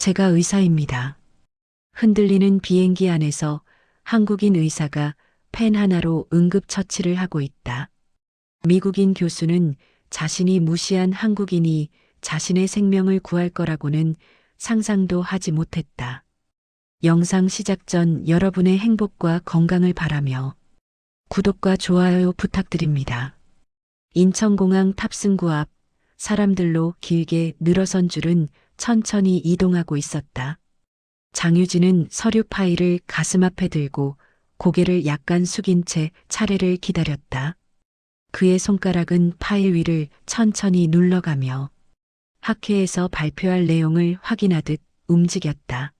제가 의사입니다. 흔들리는 비행기 안에서 한국인 의사가 펜 하나로 응급처치를 하고 있다. 미국인 교수는 자신이 무시한 한국인이 자신의 생명을 구할 거라고는 상상도 하지 못했다. 영상 시작 전 여러분의 행복과 건강을 바라며 구독과 좋아요 부탁드립니다. 인천공항 탑승구 앞 사람들로 길게 늘어선 줄은 천천히 이동하고 있었다. 장유진은 서류 파일을 가슴 앞에 들고 고개를 약간 숙인 채 차례를 기다렸다. 그의 손가락은 파일 위를 천천히 눌러가며 학회에서 발표할 내용을 확인하듯 움직였다.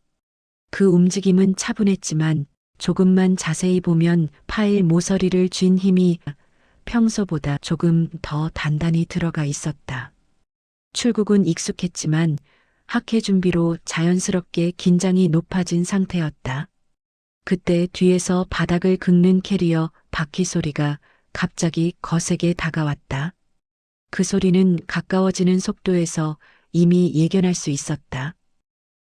그 움직임은 차분했지만 조금만 자세히 보면 파일 모서리를 쥔 힘이 평소보다 조금 더 단단히 들어가 있었다. 출국은 익숙했지만 학회 준비로 자연스럽게 긴장이 높아진 상태였다. 그때 뒤에서 바닥을 긁는 캐리어 바퀴 소리가 갑자기 거세게 다가왔다. 그 소리는 가까워지는 속도에서 이미 예견할 수 있었다.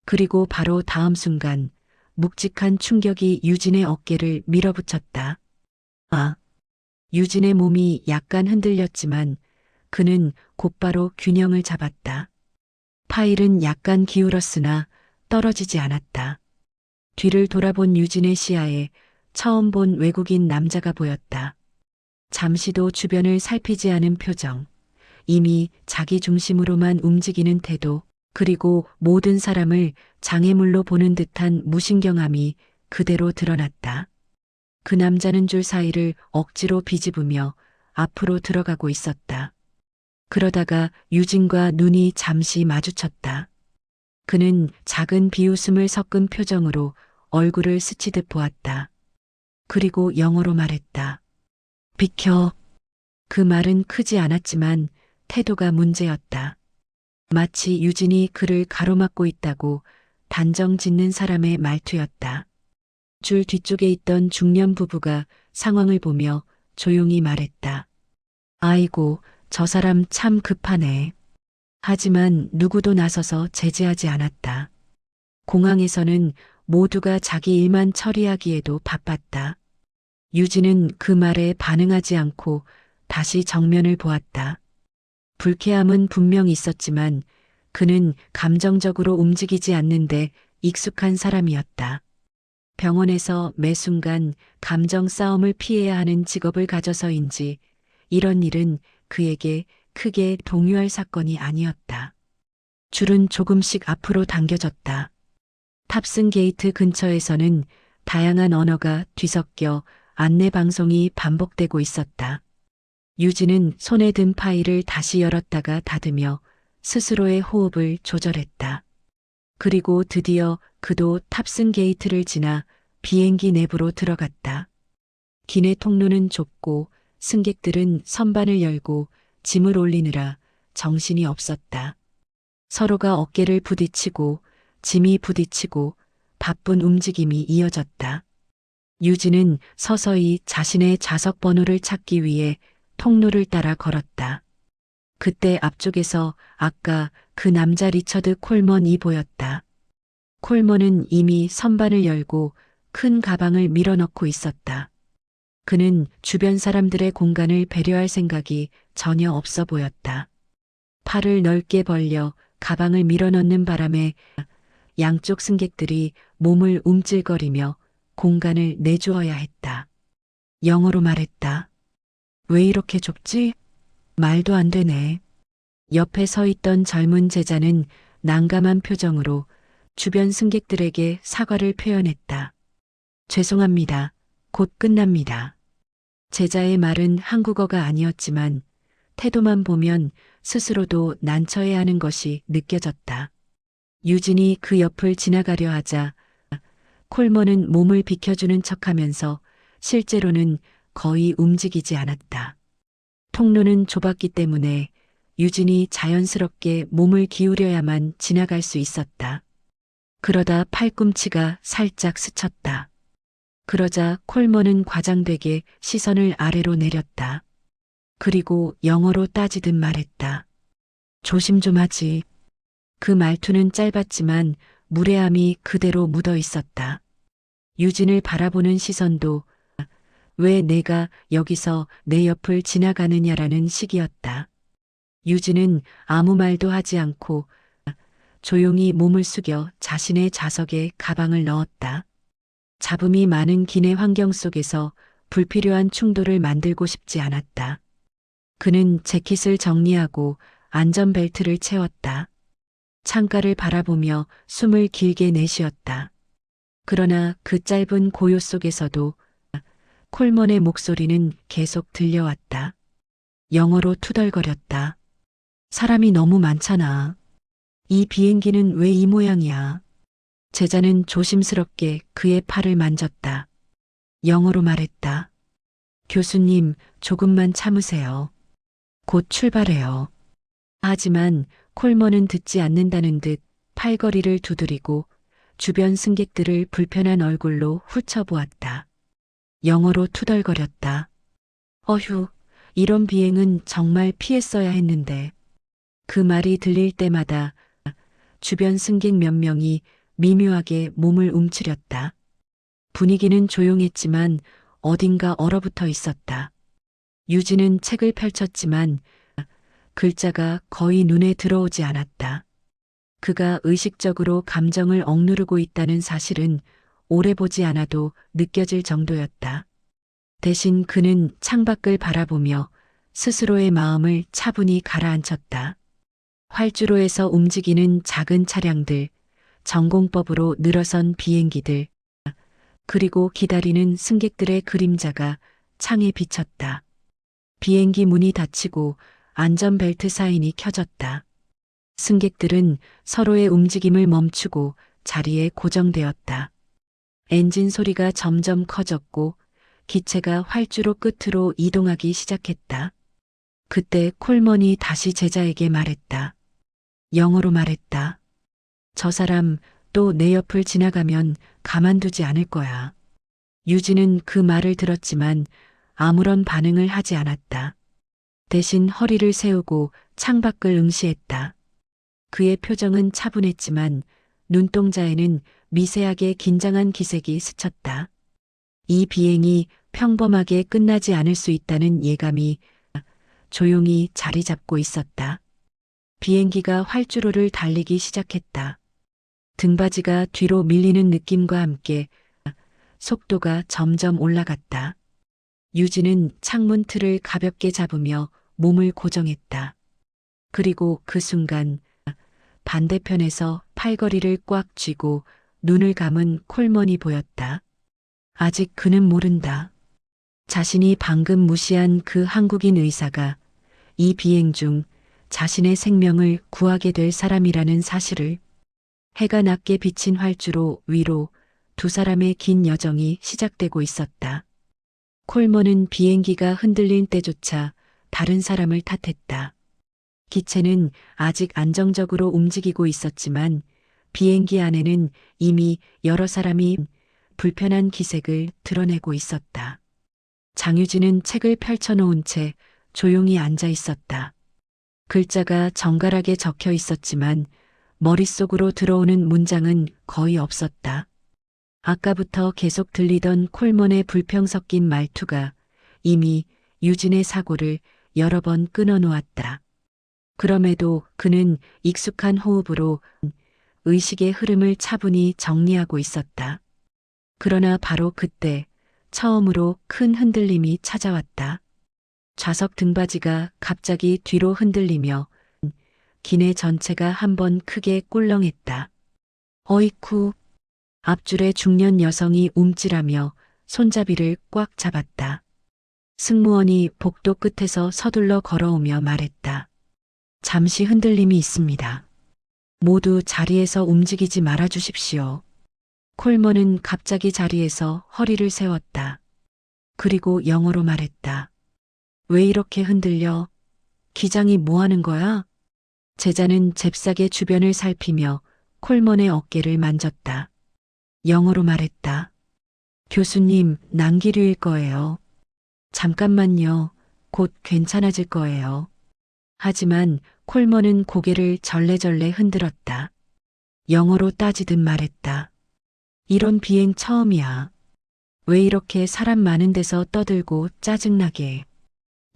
그리고 바로 다음 순간 묵직한 충격이 유진의 어깨를 밀어붙였다. 아! 유진의 몸이 약간 흔들렸지만 그는 곧바로 균형을 잡았다. 파일은 약간 기울었으나 떨어지지 않았다. 뒤를 돌아본 유진의 시야에 처음 본 외국인 남자가 보였다. 잠시도 주변을 살피지 않은 표정, 이미 자기 중심으로만 움직이는 태도, 그리고 모든 사람을 장애물로 보는 듯한 무신경함이 그대로 드러났다. 그 남자는 줄 사이를 억지로 비집으며 앞으로 들어가고 있었다. 그러다가 유진과 눈이 잠시 마주쳤다. 그는 작은 비웃음을 섞은 표정으로 얼굴을 스치듯 보았다. 그리고 영어로 말했다. 비켜. 그 말은 크지 않았지만 태도가 문제였다. 마치 유진이 그를 가로막고 있다고 단정 짓는 사람의 말투였다. 줄 뒤쪽에 있던 중년 부부가 상황을 보며 조용히 말했다. 아이고, 저 사람 참 급하네. 하지만 누구도 나서서 제지하지 않았다. 공항에서는 모두가 자기 일만 처리하기에도 바빴다. 유진은 그 말에 반응하지 않고 다시 정면을 보았다. 불쾌함은 분명 있었지만 그는 감정적으로 움직이지 않는데 익숙한 사람이었다. 병원에서 매 순간 감정 싸움을 피해야 하는 직업을 가져서인지 이런 일은 그에게 크게 동요할 사건이 아니었다. 줄은 조금씩 앞으로 당겨졌다. 탑승 게이트 근처에서는 다양한 언어가 뒤섞여 안내 방송이 반복되고 있었다. 유진은 손에 든 파일을 다시 열었다가 닫으며 스스로의 호흡을 조절했다. 그리고 드디어 그도 탑승 게이트를 지나 비행기 내부로 들어갔다. 기내 통로는 좁고 승객들은 선반을 열고 짐을 올리느라 정신이 없었다. 서로가 어깨를 부딪히고 짐이 부딪히고 바쁜 움직임이 이어졌다. 유진은 서서히 자신의 좌석 번호를 찾기 위해 통로를 따라 걸었다. 그때 앞쪽에서 아까 그 남자 리처드 콜먼이 보였다. 콜먼은 이미 선반을 열고 큰 가방을 밀어넣고 있었다. 그는 주변 사람들의 공간을 배려할 생각이 전혀 없어 보였다. 팔을 넓게 벌려 가방을 밀어넣는 바람에 양쪽 승객들이 몸을 움찔거리며 공간을 내주어야 했다. 영어로 말했다. 왜 이렇게 좁지? 말도 안 되네. 옆에 서 있던 젊은 제자는 난감한 표정으로 주변 승객들에게 사과를 표현했다. 죄송합니다. 곧 끝납니다. 제자의 말은 한국어가 아니었지만 태도만 보면 스스로도 난처해하는 것이 느껴졌다. 유진이 그 옆을 지나가려 하자 콜먼은 몸을 비켜주는 척하면서 실제로는 거의 움직이지 않았다. 통로는 좁았기 때문에 유진이 자연스럽게 몸을 기울여야만 지나갈 수 있었다. 그러다 팔꿈치가 살짝 스쳤다. 그러자 콜먼은 과장되게 시선을 아래로 내렸다. 그리고 영어로 따지듯 말했다. 조심 좀 하지. 그 말투는 짧았지만 무례함이 그대로 묻어 있었다. 유진을 바라보는 시선도 왜 내가 여기서 내 옆을 지나가느냐라는 식이었다. 유진은 아무 말도 하지 않고 조용히 몸을 숙여 자신의 좌석에 가방을 넣었다. 잡음이 많은 기내 환경 속에서 불필요한 충돌을 만들고 싶지 않았다. 그는 재킷을 정리하고 안전벨트를 채웠다. 창가를 바라보며 숨을 길게 내쉬었다. 그러나 그 짧은 고요 속에서도 콜먼의 목소리는 계속 들려왔다. 영어로 투덜거렸다. 사람이 너무 많잖아. 이 비행기는 왜 이 모양이야? 제자는 조심스럽게 그의 팔을 만졌다. 영어로 말했다. 교수님, 조금만 참으세요. 곧 출발해요. 하지만 콜먼은 듣지 않는다는 듯 팔걸이를 두드리고 주변 승객들을 불편한 얼굴로 훑어보았다. 영어로 투덜거렸다. 어휴, 이런 비행은 정말 피했어야 했는데. 그 말이 들릴 때마다 주변 승객 몇 명이 미묘하게 몸을 움츠렸다. 분위기는 조용했지만 어딘가 얼어붙어 있었다. 유진은 책을 펼쳤지만 글자가 거의 눈에 들어오지 않았다. 그가 의식적으로 감정을 억누르고 있다는 사실은 오래 보지 않아도 느껴질 정도였다. 대신 그는 창밖을 바라보며 스스로의 마음을 차분히 가라앉혔다. 활주로에서 움직이는 작은 차량들, 전공법으로 늘어선 비행기들, 그리고 기다리는 승객들의 그림자가 창에 비쳤다. 비행기 문이 닫히고 안전벨트 사인이 켜졌다. 승객들은 서로의 움직임을 멈추고 자리에 고정되었다. 엔진 소리가 점점 커졌고 기체가 활주로 끝으로 이동하기 시작했다. 그때 콜먼이 다시 제자에게 말했다. 영어로 말했다. 저 사람 또 내 옆을 지나가면 가만두지 않을 거야. 유진은 그 말을 들었지만 아무런 반응을 하지 않았다. 대신 허리를 세우고 창밖을 응시했다. 그의 표정은 차분했지만 눈동자에는 미세하게 긴장한 기색이 스쳤다. 이 비행이 평범하게 끝나지 않을 수 있다는 예감이 조용히 자리 잡고 있었다. 비행기가 활주로를 달리기 시작했다. 등받이가 뒤로 밀리는 느낌과 함께 속도가 점점 올라갔다. 유진은 창문 틀을 가볍게 잡으며 몸을 고정했다. 그리고 그 순간 반대편에서 팔걸이를 꽉 쥐고 눈을 감은 콜먼이 보였다. 아직 그는 모른다. 자신이 방금 무시한 그 한국인 의사가 이 비행 중 자신의 생명을 구하게 될 사람이라는 사실을. 해가 낮게 비친 활주로 위로 두 사람의 긴 여정이 시작되고 있었다. 콜먼은 비행기가 흔들린 때조차 다른 사람을 탓했다. 기체는 아직 안정적으로 움직이고 있었지만 비행기 안에는 이미 여러 사람이 불편한 기색을 드러내고 있었다. 장유진은 책을 펼쳐놓은 채 조용히 앉아 있었다. 글자가 정갈하게 적혀 있었지만 머릿속으로 들어오는 문장은 거의 없었다. 아까부터 계속 들리던 콜먼의 불평 섞인 말투가 이미 유진의 사고를 여러 번 끊어놓았다. 그럼에도 그는 익숙한 호흡으로 의식의 흐름을 차분히 정리하고 있었다. 그러나 바로 그때 처음으로 큰 흔들림이 찾아왔다. 좌석 등받이가 갑자기 뒤로 흔들리며 기내 전체가 한번 크게 꿀렁했다. 어이쿠. 앞줄의 중년 여성이 움찔하며 손잡이를 꽉 잡았다. 승무원이 복도 끝에서 서둘러 걸어오며 말했다. 잠시 흔들림이 있습니다. 모두 자리에서 움직이지 말아 주십시오. 콜먼은 갑자기 자리에서 허리를 세웠다. 그리고 영어로 말했다. 왜 이렇게 흔들려? 기장이 뭐 하는 거야? 제자는 잽싸게 주변을 살피며 콜먼의 어깨를 만졌다. 영어로 말했다. 교수님, 난기류일 거예요. 잠깐만요. 곧 괜찮아질 거예요. 하지만 콜먼은 고개를 절레절레 흔들었다. 영어로 따지듯 말했다. 이런 비행 처음이야. 왜 이렇게 사람 많은 데서 떠들고 짜증나게.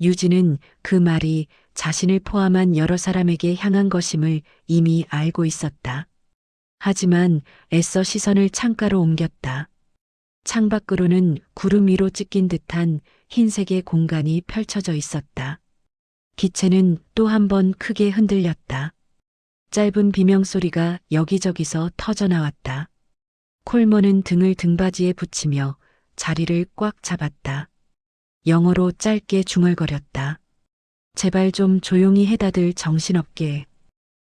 유진은 그 말이 자신을 포함한 여러 사람에게 향한 것임을 이미 알고 있었다. 하지만 애써 시선을 창가로 옮겼다. 창밖으로는 구름 위로 찍힌 듯한 흰색의 공간이 펼쳐져 있었다. 기체는 또 한 번 크게 흔들렸다. 짧은 비명소리가 여기저기서 터져 나왔다. 콜먼은 등을 등받이에 붙이며 자리를 꽉 잡았다. 영어로 짧게 중얼거렸다. 제발 좀 조용히 해다들 정신없게.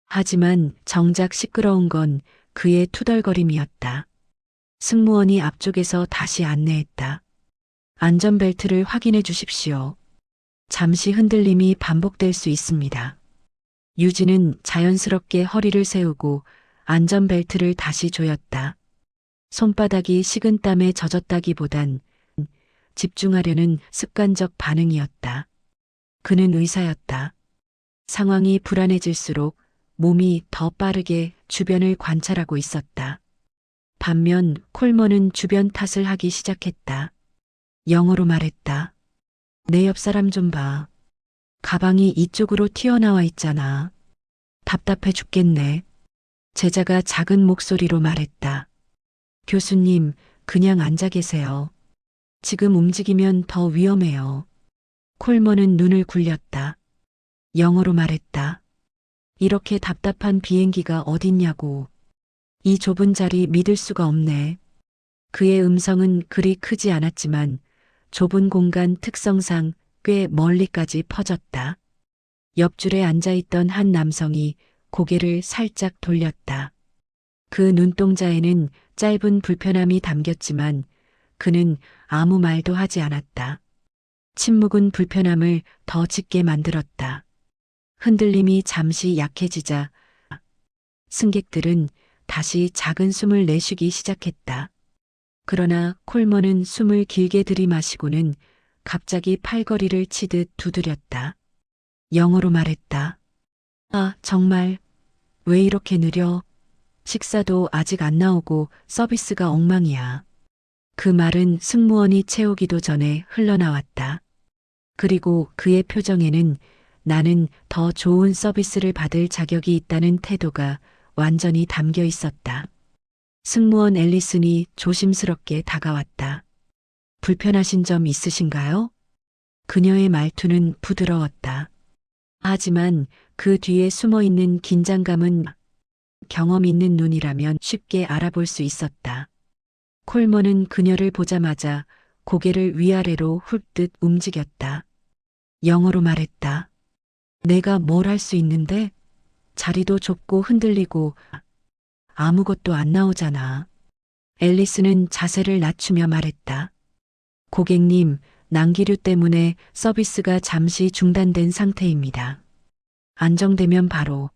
하지만 정작 시끄러운 건 그의 투덜거림이었다. 승무원이 앞쪽에서 다시 안내했다. 안전벨트를 확인해 주십시오. 잠시 흔들림이 반복될 수 있습니다. 유진은 자연스럽게 허리를 세우고 안전벨트를 다시 조였다. 손바닥이 식은땀에 젖었다기보단 집중하려는 습관적 반응이었다. 그는 의사였다. 상황이 불안해질수록 몸이 더 빠르게 주변을 관찰하고 있었다. 반면 콜먼은 주변 탓을 하기 시작했다. 영어로 말했다. 내 옆 사람 좀 봐. 가방이 이쪽으로 튀어나와 있잖아. 답답해 죽겠네. 제자가 작은 목소리로 말했다. 교수님, 그냥 앉아 계세요. 지금 움직이면 더 위험해요. 콜먼은 눈을 굴렸다. 영어로 말했다. 이렇게 답답한 비행기가 어딨냐고. 이 좁은 자리 믿을 수가 없네. 그의 음성은 그리 크지 않았지만 좁은 공간 특성상 꽤 멀리까지 퍼졌다. 옆줄에 앉아있던 한 남성이 고개를 살짝 돌렸다. 그 눈동자에는 짧은 불편함이 담겼지만 그는 아무 말도 하지 않았다. 침묵은 불편함을 더 짙게 만들었다. 흔들림이 잠시 약해지자 승객들은 다시 작은 숨을 내쉬기 시작했다. 그러나 콜먼은 숨을 길게 들이마시고는 갑자기 팔걸이를 치듯 두드렸다. 영어로 말했다. 아, 정말. 왜 이렇게 느려? 식사도 아직 안 나오고 서비스가 엉망이야. 그 말은 승무원이 채우기도 전에 흘러나왔다. 그리고 그의 표정에는 나는 더 좋은 서비스를 받을 자격이 있다는 태도가 완전히 담겨 있었다. 승무원 앨리슨이 조심스럽게 다가왔다. 불편하신 점 있으신가요? 그녀의 말투는 부드러웠다. 하지만 그 뒤에 숨어 있는 긴장감은 경험 있는 눈이라면 쉽게 알아볼 수 있었다. 콜먼은 그녀를 보자마자 고개를 위아래로 훑듯 움직였다. 영어로 말했다. 내가 뭘 할 수 있는데? 자리도 좁고 흔들리고 아무것도 안 나오잖아. 앨리스는 자세를 낮추며 말했다. 고객님, 난기류 때문에 서비스가 잠시 중단된 상태입니다. 안정되면 바로.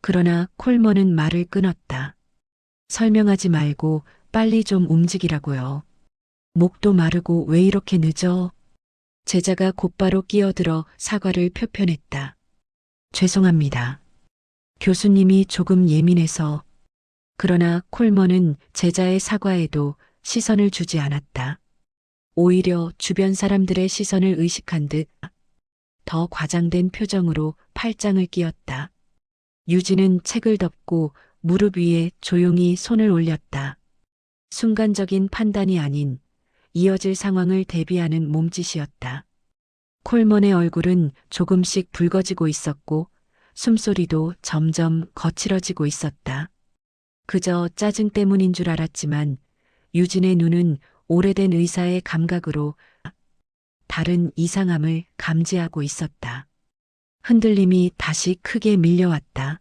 그러나 콜먼은 말을 끊었다. 설명하지 말고 빨리 좀 움직이라고요. 목도 마르고 왜 이렇게 늦어? 제자가 곧바로 끼어들어 사과를 표편했다. 죄송합니다. 교수님이 조금 예민해서. 그러나 콜먼은 제자의 사과에도 시선을 주지 않았다. 오히려 주변 사람들의 시선을 의식한 듯 더 과장된 표정으로 팔짱을 끼웠다. 유진은 책을 덮고 무릎 위에 조용히 손을 올렸다. 순간적인 판단이 아닌 이어질 상황을 대비하는 몸짓이었다. 콜먼의 얼굴은 조금씩 붉어지고 있었고 숨소리도 점점 거칠어지고 있었다. 그저 짜증 때문인 줄 알았지만 유진의 눈은 오래된 의사의 감각으로 다른 이상함을 감지하고 있었다. 흔들림이 다시 크게 밀려왔다.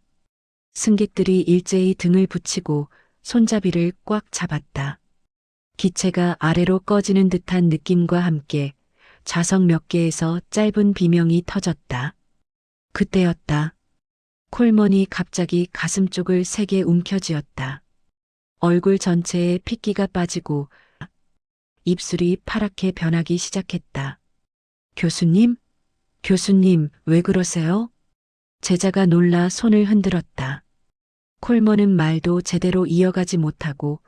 승객들이 일제히 등을 붙이고 손잡이를 꽉 잡았다. 기체가 아래로 꺼지는 듯한 느낌과 함께 좌석 몇 개에서 짧은 비명이 터졌다. 그때였다. 콜먼이 갑자기 가슴 쪽을 세게 움켜쥐었다. 얼굴 전체에 핏기가 빠지고 입술이 파랗게 변하기 시작했다. 교수님? 교수님, 왜 그러세요? 제자가 놀라 손을 흔들었다. 콜먼은 말도 제대로 이어가지 못하고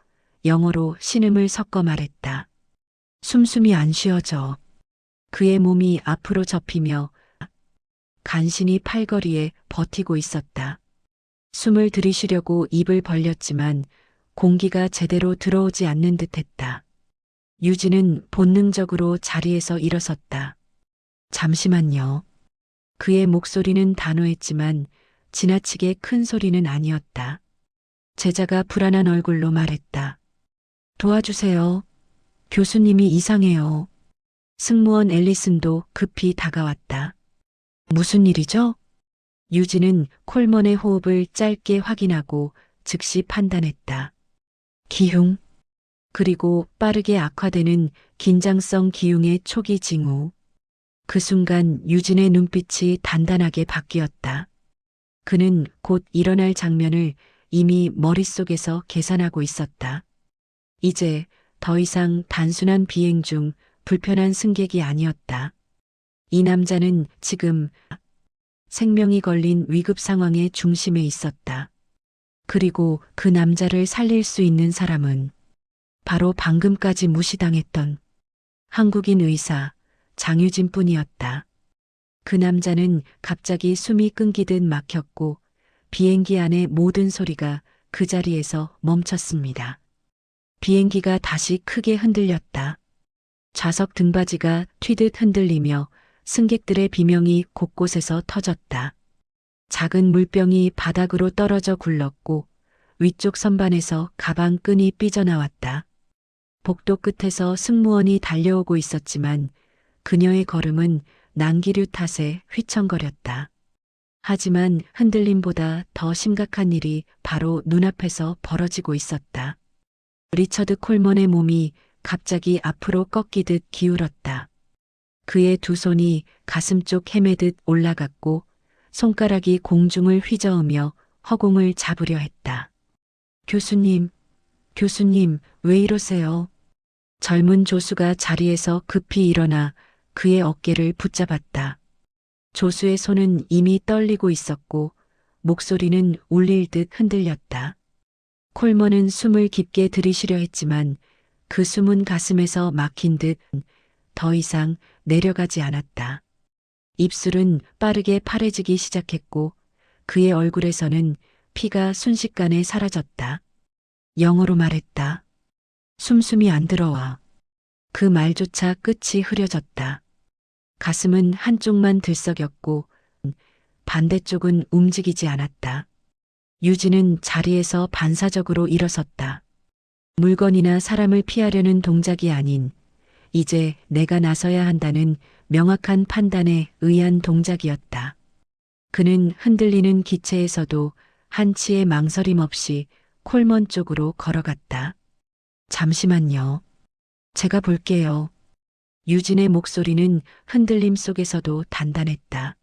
영어로 신음을 섞어 말했다. 숨숨이 안 쉬어져. 그의 몸이 앞으로 접히며 간신히 팔걸이에 버티고 있었다. 숨을 들이쉬려고 입을 벌렸지만 공기가 제대로 들어오지 않는 듯했다. 유진은 본능적으로 자리에서 일어섰다. 잠시만요. 그의 목소리는 단호했지만 지나치게 큰 소리는 아니었다. 제자가 불안한 얼굴로 말했다. 도와주세요. 교수님이 이상해요. 승무원 앨리슨도 급히 다가왔다. 무슨 일이죠? 유진은 콜먼의 호흡을 짧게 확인하고 즉시 판단했다. 기흉. 그리고 빠르게 악화되는 긴장성 기흉의 초기 징후. 그 순간 유진의 눈빛이 단단하게 바뀌었다. 그는 곧 일어날 장면을 이미 머릿속에서 계산하고 있었다. 이제 더 이상 단순한 비행 중 불편한 승객이 아니었다. 이 남자는 지금 생명이 걸린 위급 상황의 중심에 있었다. 그리고 그 남자를 살릴 수 있는 사람은 바로 방금까지 무시당했던 한국인 의사 장유진 뿐이었다. 그 남자는 갑자기 숨이 끊기듯 막혔고 비행기 안의 모든 소리가 그 자리에서 멈췄습니다. 비행기가 다시 크게 흔들렸다. 좌석 등받이가 튀듯 흔들리며 승객들의 비명이 곳곳에서 터졌다. 작은 물병이 바닥으로 떨어져 굴렀고 위쪽 선반에서 가방 끈이 삐져나왔다. 복도 끝에서 승무원이 달려오고 있었지만 그녀의 걸음은 난기류 탓에 휘청거렸다. 하지만 흔들림보다 더 심각한 일이 바로 눈앞에서 벌어지고 있었다. 리처드 콜먼의 몸이 갑자기 앞으로 꺾이듯 기울었다. 그의 두 손이 가슴 쪽 헤매듯 올라갔고 손가락이 공중을 휘저으며 허공을 잡으려 했다. 교수님, 교수님, 왜 이러세요? 젊은 조수가 자리에서 급히 일어나 그의 어깨를 붙잡았다. 조수의 손은 이미 떨리고 있었고 목소리는 울릴 듯 흔들렸다. 콜먼은 숨을 깊게 들이쉬려 했지만 그 숨은 가슴에서 막힌 듯 더 이상 내려가지 않았다. 입술은 빠르게 파래지기 시작했고 그의 얼굴에서는 피가 순식간에 사라졌다. 영어로 말했다. 숨이 안 들어와. 그 말조차 끝이 흐려졌다. 가슴은 한쪽만 들썩였고 반대쪽은 움직이지 않았다. 유진은 자리에서 반사적으로 일어섰다. 물건이나 사람을 피하려는 동작이 아닌 이제 내가 나서야 한다는 명확한 판단에 의한 동작이었다. 그는 흔들리는 기체에서도 한치의 망설임 없이 콜먼 쪽으로 걸어갔다. 잠시만요. 제가 볼게요. 유진의 목소리는 흔들림 속에서도 단단했다.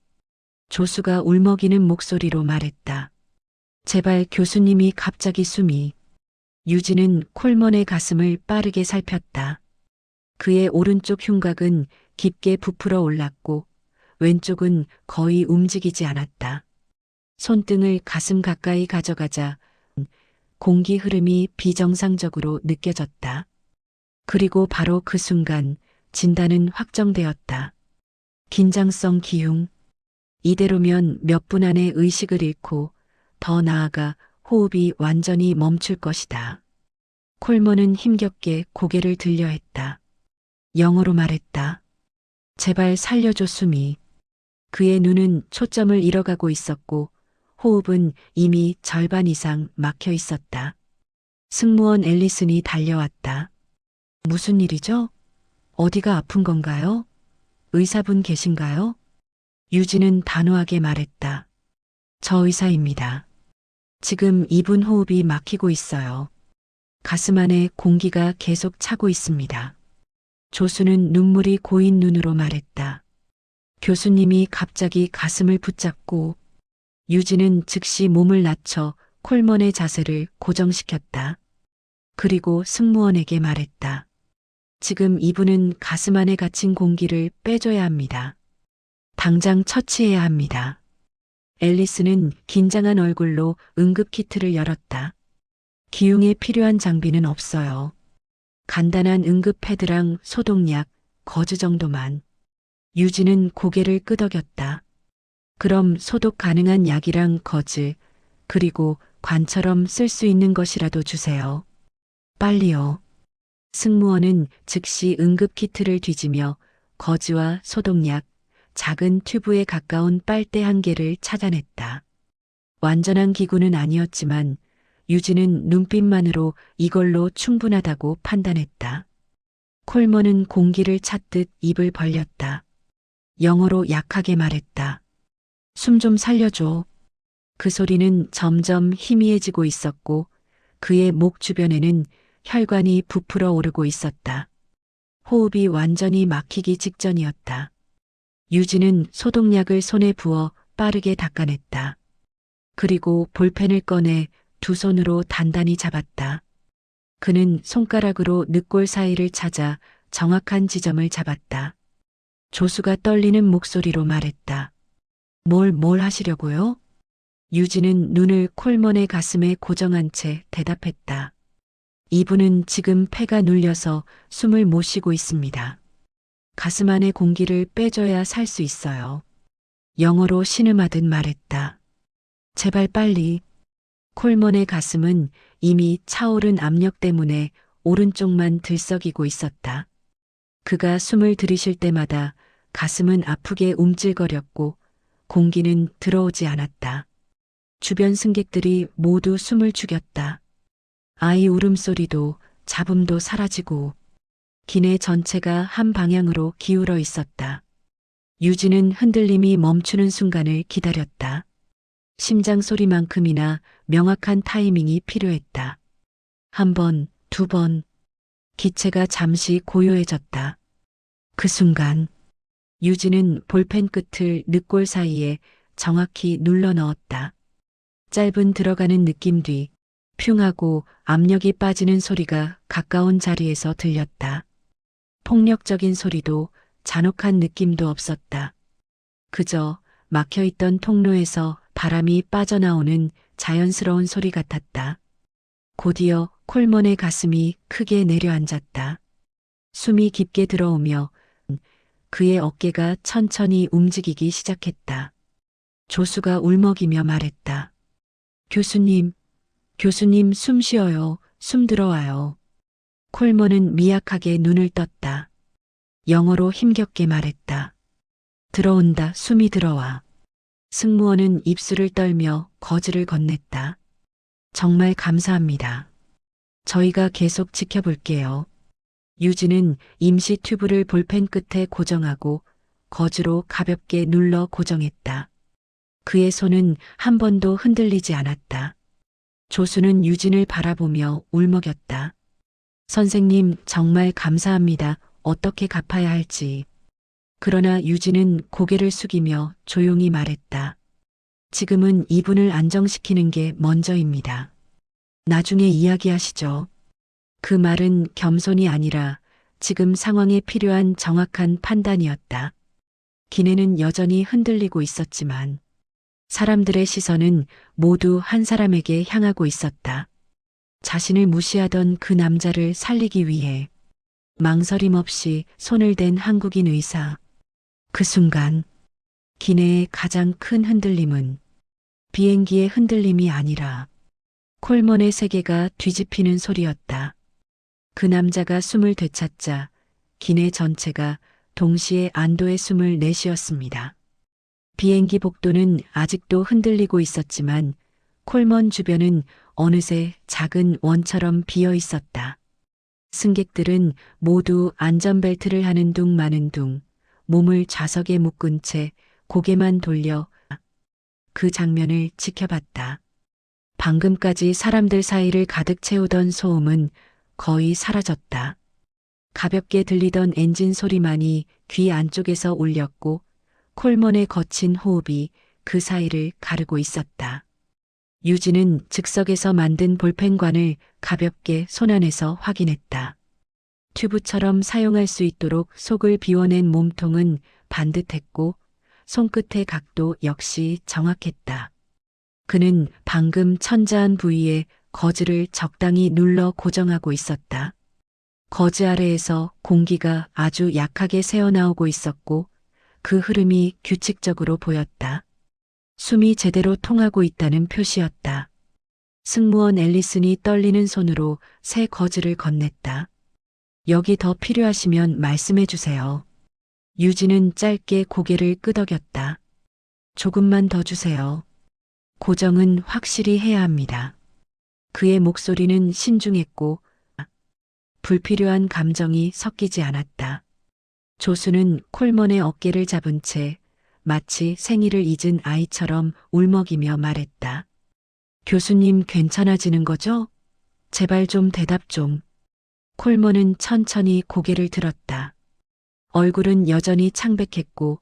조수가 울먹이는 목소리로 말했다. 제발 교수님이 갑자기 숨이. 유진은 콜먼의 가슴을 빠르게 살폈다. 그의 오른쪽 흉곽은 깊게 부풀어 올랐고 왼쪽은 거의 움직이지 않았다. 손등을 가슴 가까이 가져가자 공기 흐름이 비정상적으로 느껴졌다. 그리고 바로 그 순간 진단은 확정되었다. 긴장성 기흉. 이대로면 몇 분 안에 의식을 잃고 더 나아가 호흡이 완전히 멈출 것이다. 콜먼은 힘겹게 고개를 들려 했다. 영어로 말했다. 제발 살려줘 숨이. 그의 눈은 초점을 잃어가고 있었고 호흡은 이미 절반 이상 막혀 있었다. 승무원 앨리슨이 달려왔다. 무슨 일이죠? 어디가 아픈 건가요? 의사분 계신가요? 유진은 단호하게 말했다. 저 의사입니다. 지금 이분 호흡이 막히고 있어요. 가슴 안에 공기가 계속 차고 있습니다. 조수는 눈물이 고인 눈으로 말했다. 교수님이 갑자기 가슴을 붙잡고 유진은 즉시 몸을 낮춰 콜먼의 자세를 고정시켰다. 그리고 승무원에게 말했다. 지금 이분은 가슴 안에 갇힌 공기를 빼줘야 합니다. 당장 처치해야 합니다. 앨리스는 긴장한 얼굴로 응급키트를 열었다. 기흉에 필요한 장비는 없어요. 간단한 응급 패드랑 소독약, 거즈 정도만. 유진은 고개를 끄덕였다. 그럼 소독 가능한 약이랑 거즈, 그리고 관처럼 쓸 수 있는 것이라도 주세요. 빨리요. 승무원은 즉시 응급키트를 뒤지며 거즈와 소독약, 작은 튜브에 가까운 빨대 한 개를 찾아냈다. 완전한 기구는 아니었지만 유진은 눈빛만으로 이걸로 충분하다고 판단했다. 콜먼은 공기를 찾듯 입을 벌렸다. 영어로 약하게 말했다. 숨 좀 살려줘. 그 소리는 점점 희미해지고 있었고 그의 목 주변에는 혈관이 부풀어 오르고 있었다. 호흡이 완전히 막히기 직전이었다. 유진은 소독약을 손에 부어 빠르게 닦아냈다. 그리고 볼펜을 꺼내 두 손으로 단단히 잡았다. 그는 손가락으로 늑골 사이를 찾아 정확한 지점을 잡았다. 조수가 떨리는 목소리로 말했다. 뭘 하시려고요? 유진은 눈을 콜먼의 가슴에 고정한 채 대답했다. 이분은 지금 폐가 눌려서 숨을 못 쉬고 있습니다. 가슴 안의 공기를 빼줘야 살 수 있어요. 영어로 신음하듯 말했다. 제발 빨리. 콜먼의 가슴은 이미 차오른 압력 때문에 오른쪽만 들썩이고 있었다. 그가 숨을 들이쉴 때마다 가슴은 아프게 움찔거렸고 공기는 들어오지 않았다. 주변 승객들이 모두 숨을 죽였다. 아이 울음소리도 잡음도 사라지고 기내 전체가 한 방향으로 기울어 있었다. 유진은 흔들림이 멈추는 순간을 기다렸다. 심장 소리만큼이나 명확한 타이밍이 필요했다. 한 번, 두 번, 기체가 잠시 고요해졌다. 그 순간 유진은 볼펜 끝을 늑골 사이에 정확히 눌러 넣었다. 짧은 들어가는 느낌 뒤 퓨 하고 압력이 빠지는 소리가 가까운 자리에서 들렸다. 폭력적인 소리도 잔혹한 느낌도 없었다. 그저 막혀있던 통로에서 바람이 빠져나오는 자연스러운 소리 같았다. 곧이어 콜먼의 가슴이 크게 내려앉았다. 숨이 깊게 들어오며 그의 어깨가 천천히 움직이기 시작했다. 조수가 울먹이며 말했다. 교수님 숨 쉬어요. 숨 들어와요. 콜먼은 미약하게 눈을 떴다. 영어로 힘겹게 말했다. 들어온다. 숨이 들어와. 승무원은 입술을 떨며 거즈를 건넸다. 정말 감사합니다. 저희가 계속 지켜볼게요. 유진은 임시 튜브를 볼펜 끝에 고정하고 거즈로 가볍게 눌러 고정했다. 그의 손은 한 번도 흔들리지 않았다. 조수는 유진을 바라보며 울먹였다. 선생님, 정말 감사합니다. 어떻게 갚아야 할지. 그러나 유진은 고개를 숙이며 조용히 말했다. 지금은 이분을 안정시키는 게 먼저입니다. 나중에 이야기하시죠. 그 말은 겸손이 아니라 지금 상황에 필요한 정확한 판단이었다. 기내는 여전히 흔들리고 있었지만 사람들의 시선은 모두 한 사람에게 향하고 있었다. 자신을 무시하던 그 남자를 살리기 위해 망설임 없이 손을 댄 한국인 의사. 그 순간 기내의 가장 큰 흔들림은 비행기의 흔들림이 아니라 콜먼의 세계가 뒤집히는 소리였다. 그 남자가 숨을 되찾자 기내 전체가 동시에 안도의 숨을 내쉬었습니다. 비행기 복도는 아직도 흔들리고 있었지만 콜먼 주변은 어느새 작은 원처럼 비어 있었다. 승객들은 모두 안전벨트를 하는 둥 마는 둥 몸을 좌석에 묶은 채 고개만 돌려 그 장면을 지켜봤다. 방금까지 사람들 사이를 가득 채우던 소음은 거의 사라졌다. 가볍게 들리던 엔진 소리만이 귀 안쪽에서 울렸고 콜먼의 거친 호흡이 그 사이를 가르고 있었다. 유진은 즉석에서 만든 볼펜관을 가볍게 손안에서 확인했다. 튜브처럼 사용할 수 있도록 속을 비워낸 몸통은 반듯했고 손끝의 각도 역시 정확했다. 그는 방금 천자한 부위에 거즈를 적당히 눌러 고정하고 있었다. 거즈 아래에서 공기가 아주 약하게 새어나오고 있었고 그 흐름이 규칙적으로 보였다. 숨이 제대로 통하고 있다는 표시였다. 승무원 앨리슨이 떨리는 손으로 새 거즈를 건넸다. 여기 더 필요하시면 말씀해 주세요. 유진은 짧게 고개를 끄덕였다. 조금만 더 주세요. 고정은 확실히 해야 합니다. 그의 목소리는 신중했고 불필요한 감정이 섞이지 않았다. 조수는 콜먼의 어깨를 잡은 채 마치 생일을 잊은 아이처럼 울먹이며 말했다. 교수님 괜찮아지는 거죠? 제발 좀 대답 좀. 콜먼은 천천히 고개를 들었다. 얼굴은 여전히 창백했고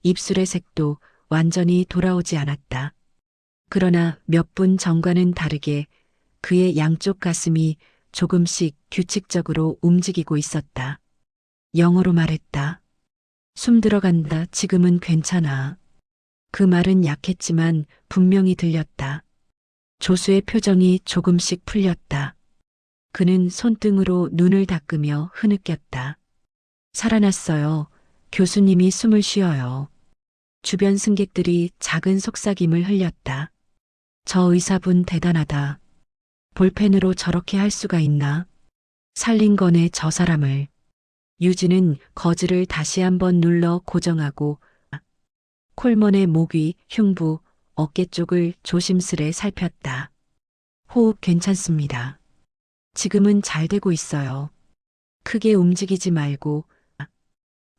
입술의 색도 완전히 돌아오지 않았다. 그러나 몇 분 전과는 다르게 그의 양쪽 가슴이 조금씩 규칙적으로 움직이고 있었다. 영어로 말했다. 숨 들어간다. 지금은 괜찮아. 그 말은 약했지만 분명히 들렸다. 조수의 표정이 조금씩 풀렸다. 그는 손등으로 눈을 닦으며 흐느꼈다. 살아났어요. 교수님이 숨을 쉬어요. 주변 승객들이 작은 속삭임을 흘렸다. 저 의사분 대단하다. 볼펜으로 저렇게 할 수가 있나? 살린 거네 저 사람을. 유진은 거즈를 다시 한번 눌러 고정하고 콜먼의 목 위, 흉부, 어깨 쪽을 조심스레 살폈다. 호흡 괜찮습니다. 지금은 잘 되고 있어요. 크게 움직이지 말고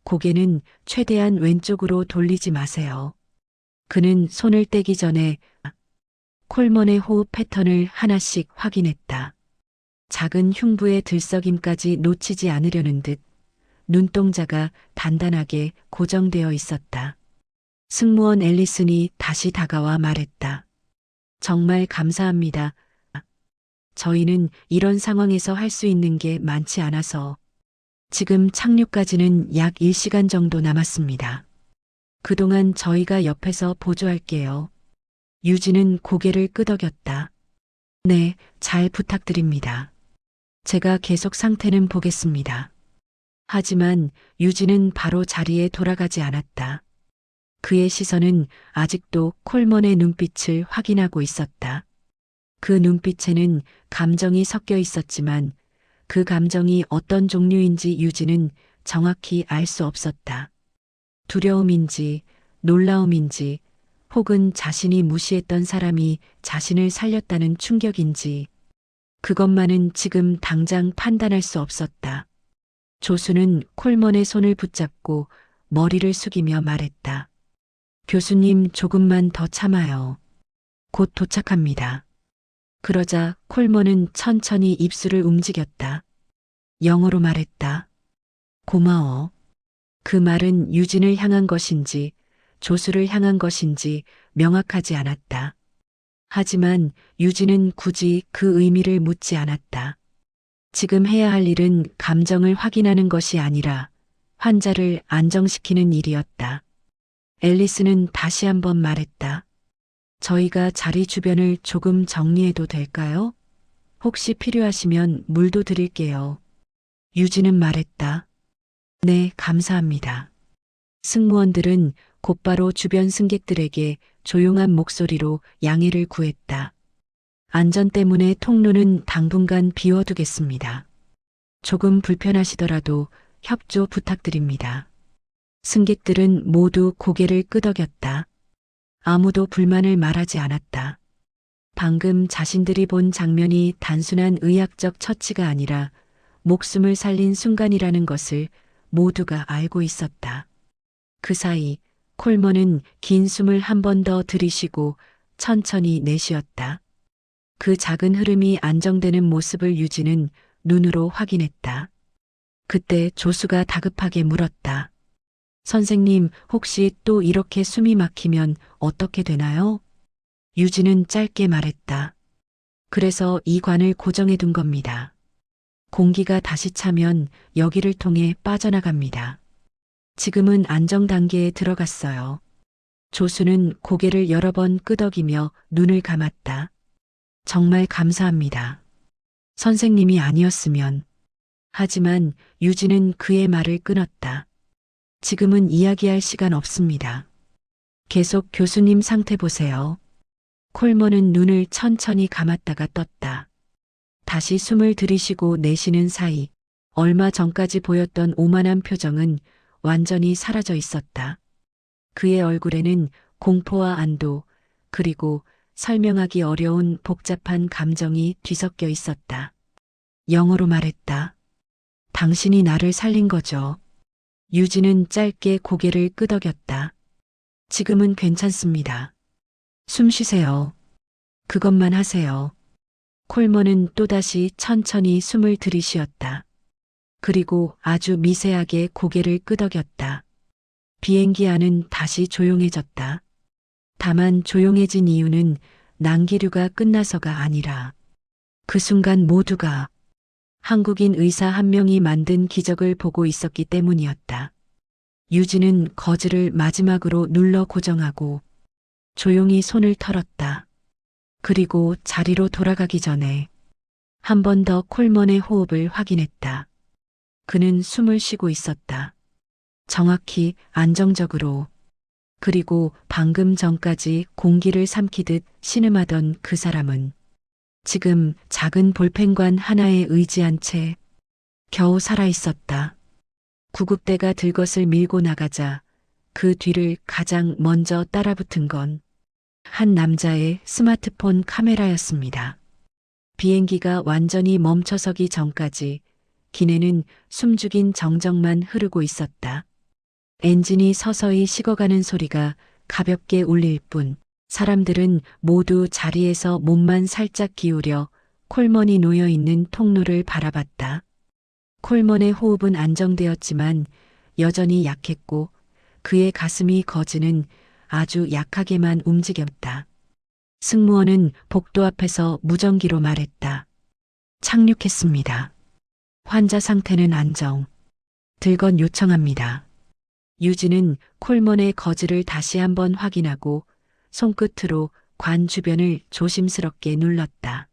고개는 최대한 왼쪽으로 돌리지 마세요. 그는 손을 떼기 전에 콜먼의 호흡 패턴을 하나씩 확인했다. 작은 흉부의 들썩임까지 놓치지 않으려는 듯 눈동자가 단단하게 고정되어 있었다. 승무원 앨리슨이 다시 다가와 말했다. 정말 감사합니다. 저희는 이런 상황에서 할 수 있는 게 많지 않아서 지금 착륙까지는 약 1시간 정도 남았습니다. 그동안 저희가 옆에서 보조할게요. 유진은 고개를 끄덕였다. 네, 잘 부탁드립니다. 제가 계속 상태는 보겠습니다. 하지만 유진은 바로 자리에 돌아가지 않았다. 그의 시선은 아직도 콜먼의 눈빛을 확인하고 있었다. 그 눈빛에는 감정이 섞여 있었지만 그 감정이 어떤 종류인지 유진은 정확히 알 수 없었다. 두려움인지, 놀라움인지, 혹은 자신이 무시했던 사람이 자신을 살렸다는 충격인지, 그것만은 지금 당장 판단할 수 없었다. 조수는 콜먼의 손을 붙잡고 머리를 숙이며 말했다. 교수님 조금만 더 참아요. 곧 도착합니다. 그러자 콜먼은 천천히 입술을 움직였다. 영어로 말했다. 고마워. 그 말은 유진을 향한 것인지 조수를 향한 것인지 명확하지 않았다. 하지만 유진은 굳이 그 의미를 묻지 않았다. 지금 해야 할 일은 감정을 확인하는 것이 아니라 환자를 안정시키는 일이었다. 앨리스는 다시 한번 말했다. 저희가 자리 주변을 조금 정리해도 될까요? 혹시 필요하시면 물도 드릴게요. 유진은 말했다. 네, 감사합니다. 승무원들은 곧바로 주변 승객들에게 조용한 목소리로 양해를 구했다. 안전 때문에 통로는 당분간 비워두겠습니다. 조금 불편하시더라도 협조 부탁드립니다. 승객들은 모두 고개를 끄덕였다. 아무도 불만을 말하지 않았다. 방금 자신들이 본 장면이 단순한 의학적 처치가 아니라 목숨을 살린 순간이라는 것을 모두가 알고 있었다. 그 사이 콜먼은 긴 숨을 한 번 더 들이쉬고 천천히 내쉬었다. 그 작은 흐름이 안정되는 모습을 유진은 눈으로 확인했다. 그때 조수가 다급하게 물었다. 선생님, 혹시 또 이렇게 숨이 막히면 어떻게 되나요? 유진은 짧게 말했다. 그래서 이 관을 고정해 둔 겁니다. 공기가 다시 차면 여기를 통해 빠져나갑니다. 지금은 안정 단계에 들어갔어요. 조수는 고개를 여러 번 끄덕이며 눈을 감았다. 정말 감사합니다. 선생님이 아니었으면. 하지만 유진은 그의 말을 끊었다. 지금은 이야기할 시간 없습니다. 계속 교수님 상태 보세요. 콜먼은 눈을 천천히 감았다가 떴다. 다시 숨을 들이쉬고 내쉬는 사이 얼마 전까지 보였던 오만한 표정은 완전히 사라져 있었다. 그의 얼굴에는 공포와 안도, 그리고 설명하기 어려운 복잡한 감정이 뒤섞여 있었다. 영어로 말했다. 당신이 나를 살린 거죠. 유진은 짧게 고개를 끄덕였다. 지금은 괜찮습니다. 숨 쉬세요. 그것만 하세요. 콜먼은 또다시 천천히 숨을 들이쉬었다. 그리고 아주 미세하게 고개를 끄덕였다. 비행기 안은 다시 조용해졌다. 다만 조용해진 이유는 난기류가 끝나서가 아니라 그 순간 모두가 한국인 의사 한 명이 만든 기적을 보고 있었기 때문이었다. 유진은 거즈를 마지막으로 눌러 고정하고 조용히 손을 털었다. 그리고 자리로 돌아가기 전에 한 번 더 콜먼의 호흡을 확인했다. 그는 숨을 쉬고 있었다. 정확히 안정적으로. 그리고 방금 전까지 공기를 삼키듯 신음하던 그 사람은 지금 작은 볼펜관 하나에 의지한 채 겨우 살아 있었다. 구급대가 들것을 밀고 나가자 그 뒤를 가장 먼저 따라붙은 건 한 남자의 스마트폰 카메라였습니다. 비행기가 완전히 멈춰서기 전까지 기내는 숨죽인 정적만 흐르고 있었다. 엔진이 서서히 식어가는 소리가 가볍게 울릴 뿐 사람들은 모두 자리에서 몸만 살짝 기울여 콜먼이 놓여 있는 통로를 바라봤다. 콜먼의 호흡은 안정되었지만 여전히 약했고 그의 가슴이 거즈는 아주 약하게만 움직였다. 승무원은 복도 앞에서 무전기로 말했다. 착륙했습니다. 환자 상태는 안정. 들건 요청합니다. 유진은 콜먼의 거즈를 다시 한번 확인하고 손끝으로 관 주변을 조심스럽게 눌렀다.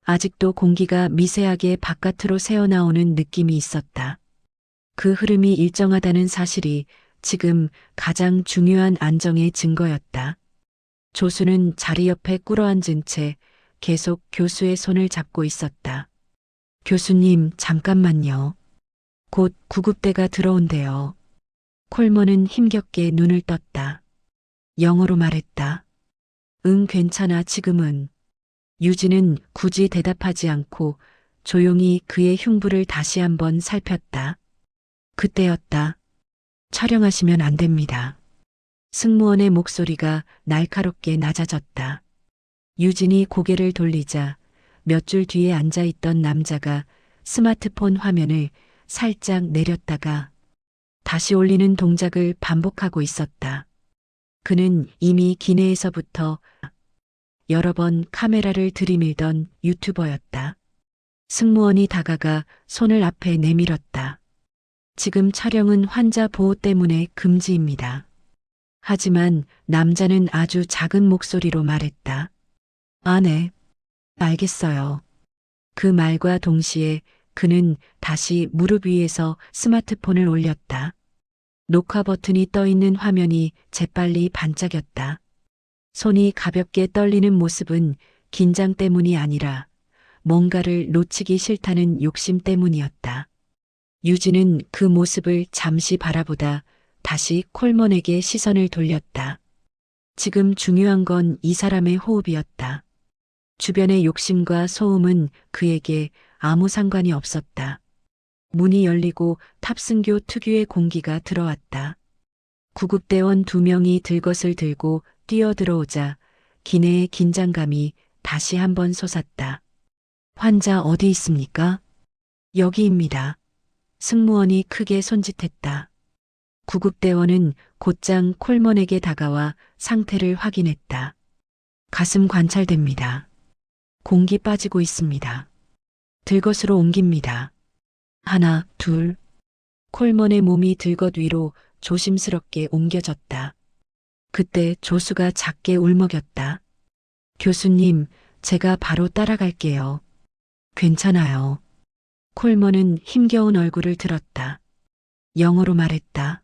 아직도 공기가 미세하게 바깥으로 새어나오는 느낌이 있었다. 그 흐름이 일정하다는 사실이 지금 가장 중요한 안정의 증거였다. 조수는 자리 옆에 꿇어앉은 채 계속 교수의 손을 잡고 있었다. 교수님, 잠깐만요. 곧 구급대가 들어온대요. 콜먼은 힘겹게 눈을 떴다. 영어로 말했다. 응, 괜찮아, 지금은. 유진은 굳이 대답하지 않고 조용히 그의 흉부를 다시 한번 살폈다. 그때였다. 촬영하시면 안 됩니다. 승무원의 목소리가 날카롭게 낮아졌다. 유진이 고개를 돌리자 몇 줄 뒤에 앉아있던 남자가 스마트폰 화면을 살짝 내렸다가 다시 올리는 동작을 반복하고 있었다. 그는 이미 기내에서부터 여러 번 카메라를 들이밀던 유튜버였다. 승무원이 다가가 손을 앞에 내밀었다. 지금 촬영은 환자 보호 때문에 금지입니다. 하지만 남자는 아주 작은 목소리로 말했다. 아, 네. 알겠어요. 그 말과 동시에 그는 다시 무릎 위에서 스마트폰을 올렸다. 녹화 버튼이 떠 있는 화면이 재빨리 반짝였다. 손이 가볍게 떨리는 모습은 긴장 때문이 아니라 뭔가를 놓치기 싫다는 욕심 때문이었다. 유진은 그 모습을 잠시 바라보다 다시 콜먼에게 시선을 돌렸다. 지금 중요한 건 이 사람의 호흡이었다. 주변의 욕심과 소음은 그에게 아무 상관이 없었다. 문이 열리고 탑승교 특유의 공기가 들어왔다. 구급대원 2명이 들것을 들고 뛰어들어오자 기내의 긴장감이 다시 한번 솟았다. 환자 어디 있습니까? 여기입니다. 승무원이 크게 손짓했다. 구급대원은 곧장 콜먼에게 다가와 상태를 확인했다. 가슴 관찰됩니다. 공기 빠지고 있습니다. 들것으로 옮깁니다. 하나, 둘. 콜먼의 몸이 들것 위로 조심스럽게 옮겨졌다. 그때 조수가 작게 울먹였다. 교수님, 제가 바로 따라갈게요. 괜찮아요. 콜먼은 힘겨운 얼굴을 들었다. 영어로 말했다.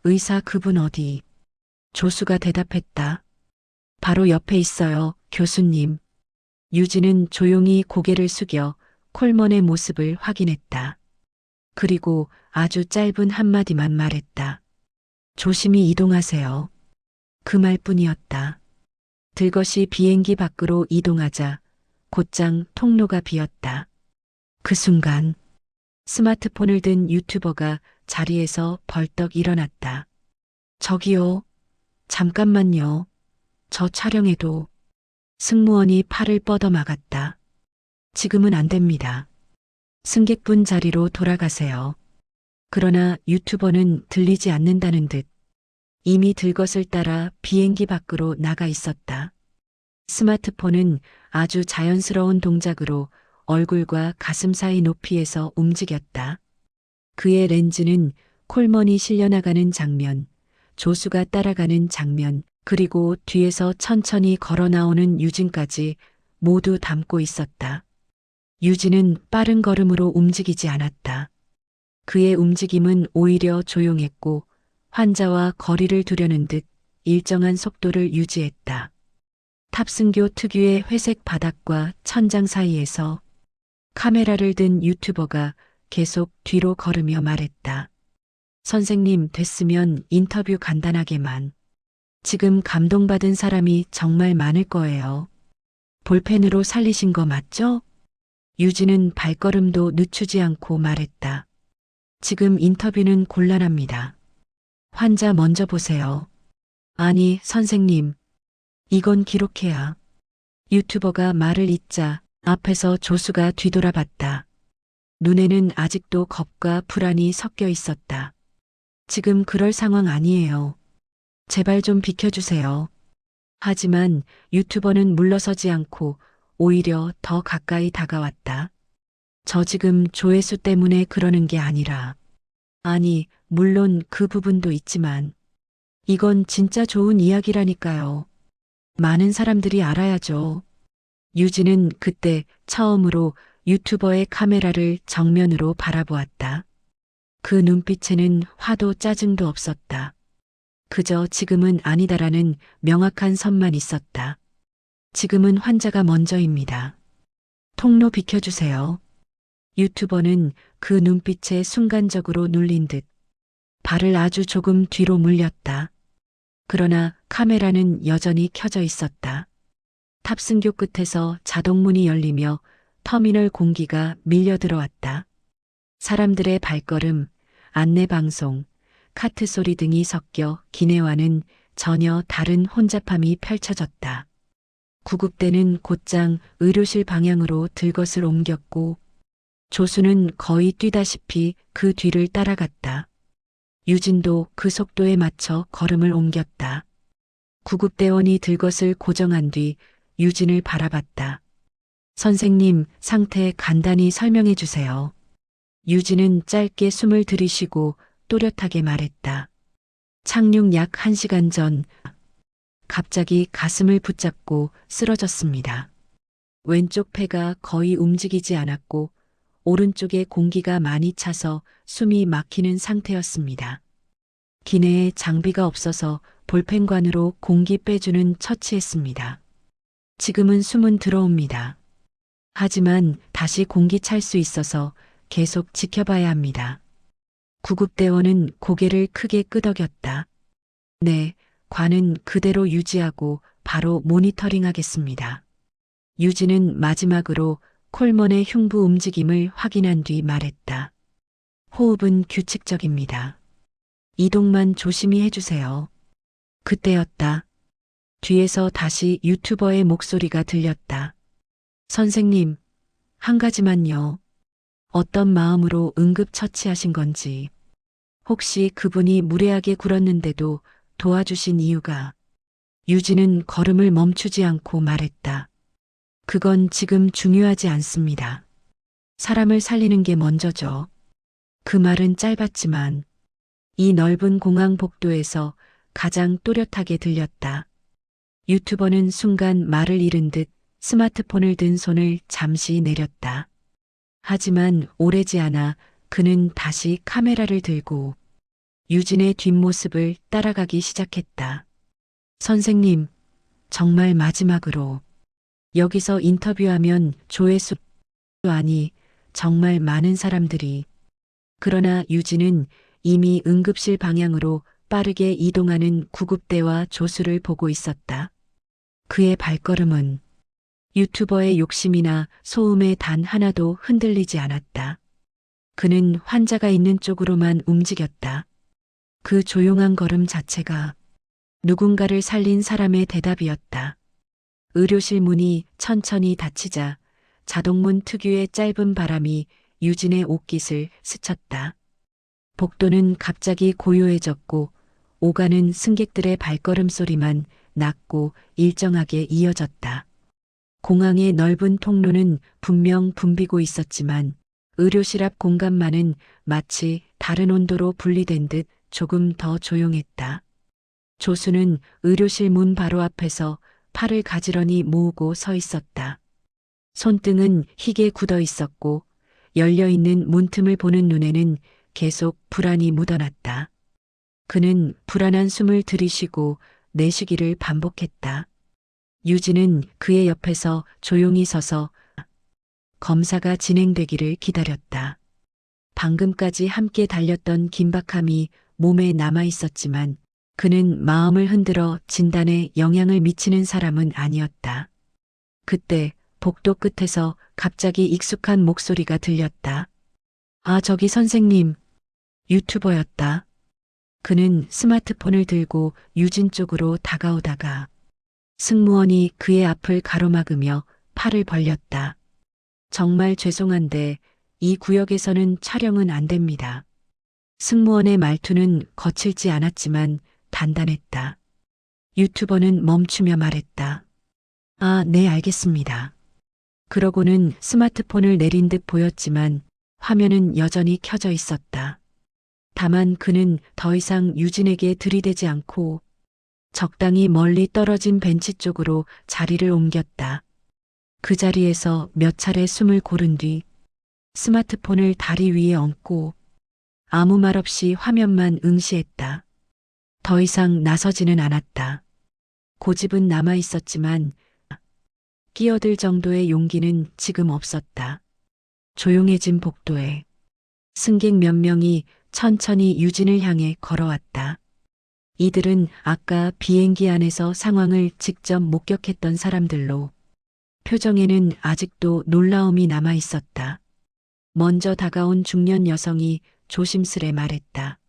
의사 그분 어디? 조수가 대답했다. 바로 옆에 있어요, 교수님. 유진은 조용히 고개를 숙여 콜먼의 모습을 확인했다. 그리고 아주 짧은 한마디만 말했다. 조심히 이동하세요. 그 말뿐이었다. 들것이 비행기 밖으로 이동하자 곧장 통로가 비었다. 그 순간 스마트폰을 든 유튜버가 자리에서 벌떡 일어났다. 저기요, 잠깐만요. 저 촬영해도. 승무원이 팔을 뻗어 막았다. 지금은 안 됩니다. 승객분 자리로 돌아가세요. 그러나 유튜버는 들리지 않는다는 듯 이미 들것을 따라 비행기 밖으로 나가 있었다. 스마트폰은 아주 자연스러운 동작으로 얼굴과 가슴 사이 높이에서 움직였다. 그의 렌즈는 콜먼이 실려나가는 장면, 조수가 따라가는 장면, 그리고 뒤에서 천천히 걸어 나오는 유진까지 모두 담고 있었다. 유진은 빠른 걸음으로 움직이지 않았다. 그의 움직임은 오히려 조용했고 환자와 거리를 두려는 듯 일정한 속도를 유지했다. 탑승교 특유의 회색 바닥과 천장 사이에서 카메라를 든 유튜버가 계속 뒤로 걸으며 말했다. 선생님, 됐으면 인터뷰 간단하게만. 지금 감동받은 사람이 정말 많을 거예요. 볼펜으로 살리신 거 맞죠? 유진은 발걸음도 늦추지 않고 말했다. 지금 인터뷰는 곤란합니다. 환자 먼저 보세요. 아니, 선생님. 이건 기록해야. 유튜버가 말을 잇자 앞에서 조수가 뒤돌아봤다. 눈에는 아직도 겁과 불안이 섞여 있었다. 지금 그럴 상황 아니에요. 제발 좀 비켜주세요. 하지만 유튜버는 물러서지 않고 오히려 더 가까이 다가왔다. 저 지금 조회수 때문에 그러는 게 아니라. 아니, 물론 그 부분도 있지만. 이건 진짜 좋은 이야기라니까요. 많은 사람들이 알아야죠. 유진은 그때 처음으로 유튜버의 카메라를 정면으로 바라보았다. 그 눈빛에는 화도 짜증도 없었다. 그저 지금은 아니다라는 명확한 선만 있었다. 지금은 환자가 먼저입니다. 통로 비켜주세요. 유튜버는 그 눈빛에 순간적으로 눌린 듯 발을 아주 조금 뒤로 물렸다. 그러나 카메라는 여전히 켜져 있었다. 탑승교 끝에서 자동문이 열리며 터미널 공기가 밀려 들어왔다. 사람들의 발걸음, 안내방송, 카트 소리 등이 섞여 기내와는 전혀 다른 혼잡함이 펼쳐졌다. 구급대는 곧장 의료실 방향으로 들것을 옮겼고 조수는 거의 뛰다시피 그 뒤를 따라갔다. 유진도 그 속도에 맞춰 걸음을 옮겼다. 구급대원이 들것을 고정한 뒤 유진을 바라봤다. 선생님, 상태 간단히 설명해 주세요. 유진은 짧게 숨을 들이쉬고 또렷하게 말했다. 착륙 약 1시간 전, 갑자기 가슴을 붙잡고 쓰러졌습니다. 왼쪽 폐가 거의 움직이지 않았고 오른쪽에 공기가 많이 차서 숨이 막히는 상태였습니다. 기내에 장비가 없어서 볼펜관으로 공기 빼주는 처치했습니다. 지금은 숨은 들어옵니다. 하지만 다시 공기 찰 수 있어서 계속 지켜봐야 합니다. 구급대원은 고개를 크게 끄덕였다. 네, 관은 그대로 유지하고 바로 모니터링 하겠습니다. 유진은 마지막으로 콜먼의 흉부 움직임을 확인한 뒤 말했다. 호흡은 규칙적입니다. 이동만 조심히 해주세요. 그때였다. 뒤에서 다시 유튜버의 목소리가 들렸다. 선생님, 한 가지만요. 어떤 마음으로 응급처치하신 건지, 혹시 그분이 무례하게 굴었는데도 도와주신 이유가. 유진은 걸음을 멈추지 않고 말했다. 그건 지금 중요하지 않습니다. 사람을 살리는 게 먼저죠. 그 말은 짧았지만 이 넓은 공항 복도에서 가장 또렷하게 들렸다. 유튜버는 순간 말을 잃은 듯 스마트폰을 든 손을 잠시 내렸다. 하지만 오래지 않아 그는 다시 카메라를 들고 유진의 뒷모습을 따라가기 시작했다. 선생님, 정말 마지막으로 여기서 인터뷰하면 조회수 아니 정말 많은 사람들이. 그러나 유진은 이미 응급실 방향으로 빠르게 이동하는 구급대와 조수를 보고 있었다. 그의 발걸음은 유튜버의 욕심이나 소음에 단 하나도 흔들리지 않았다. 그는 환자가 있는 쪽으로만 움직였다. 그 조용한 걸음 자체가 누군가를 살린 사람의 대답이었다. 의료실 문이 천천히 닫히자 자동문 특유의 짧은 바람이 유진의 옷깃을 스쳤다. 복도는 갑자기 고요해졌고 오가는 승객들의 발걸음 소리만 낮고 일정하게 이어졌다. 공항의 넓은 통로는 분명 붐비고 있었지만 의료실 앞 공간만은 마치 다른 온도로 분리된 듯 조금 더 조용했다. 조수는 의료실 문 바로 앞에서 팔을 가지런히 모으고 서 있었다. 손등은 희게 굳어 있었고 열려있는 문틈을 보는 눈에는 계속 불안이 묻어났다. 그는 불안한 숨을 들이쉬고 내쉬기를 반복했다. 유진은 그의 옆에서 조용히 서서 검사가 진행되기를 기다렸다. 방금까지 함께 달렸던 긴박함이 몸에 남아 있었지만 그는 마음을 흔들어 진단에 영향을 미치는 사람은 아니었다. 그때 복도 끝에서 갑자기 익숙한 목소리가 들렸다. 아, 저기 선생님. 유튜버였다. 그는 스마트폰을 들고 유진 쪽으로 다가오다가 승무원이 그의 앞을 가로막으며 팔을 벌렸다. 정말 죄송한데 이 구역에서는 촬영은 안 됩니다. 승무원의 말투는 거칠지 않았지만 단단했다. 유튜버는 멈추며 말했다. 아, 네, 알겠습니다. 그러고는 스마트폰을 내린 듯 보였지만 화면은 여전히 켜져 있었다. 다만 그는 더 이상 유진에게 들이대지 않고 적당히 멀리 떨어진 벤치 쪽으로 자리를 옮겼다. 그 자리에서 몇 차례 숨을 고른 뒤 스마트폰을 다리 위에 얹고 아무 말 없이 화면만 응시했다. 더 이상 나서지는 않았다. 고집은 남아 있었지만 끼어들 정도의 용기는 지금 없었다. 조용해진 복도에 승객 몇 명이 천천히 유진을 향해 걸어왔다. 이들은 아까 비행기 안에서 상황을 직접 목격했던 사람들로 표정에는 아직도 놀라움이 남아 있었다. 먼저 다가온 중년 여성이 조심스레 말했다.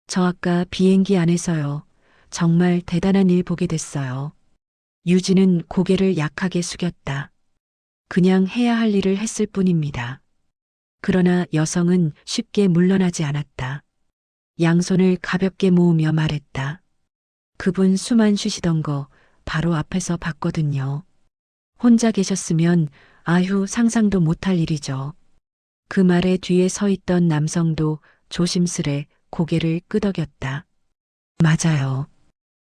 저 아까 비행기 안에서요. 정말 대단한 일 보게 됐어요. 유진은 고개를 약하게 숙였다. 그냥 해야 할 일을 했을 뿐입니다. 그러나 여성은 쉽게 물러나지 않았다. 양손을 가볍게 모으며 말했다. 그분 숨 안 쉬시던 거 바로 앞에서 봤거든요. 혼자 계셨으면 아휴 상상도 못할 일이죠. 그 말에 뒤에 서 있던 남성도 조심스레 고개를 끄덕였다. 맞아요.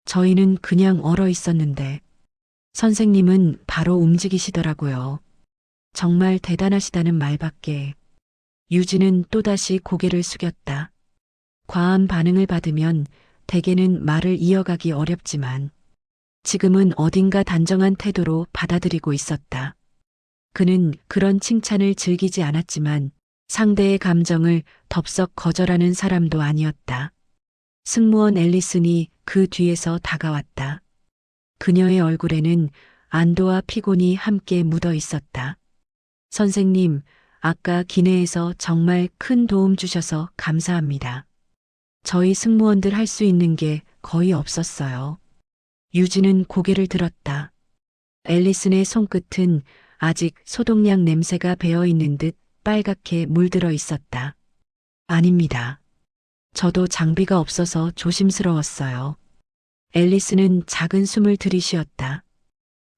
저희는 그냥 얼어 있었는데 선생님은 바로 움직이시더라고요. 정말 대단하시다는 말밖에. 유진은 또다시 고개를 숙였다. 과한 반응을 받으면 대개는 말을 이어가기 어렵지만 지금은 어딘가 단정한 태도로 받아들이고 있었다. 그는 그런 칭찬을 즐기지 않았지만 상대의 감정을 덥석 거절하는 사람도 아니었다. 승무원 앨리슨이 그 뒤에서 다가왔다. 그녀의 얼굴에는 안도와 피곤이 함께 묻어 있었다. 선생님, 아까 기내에서 정말 큰 도움 주셔서 감사합니다. 저희 승무원들 할 수 있는 게 거의 없었어요. 유진은 고개를 들었다. 앨리슨의 손끝은 아직 소독약 냄새가 배어 있는 듯 빨갛게 물들어 있었다. 아닙니다. 저도 장비가 없어서 조심스러웠어요. 앨리슨은 작은 숨을 들이쉬었다.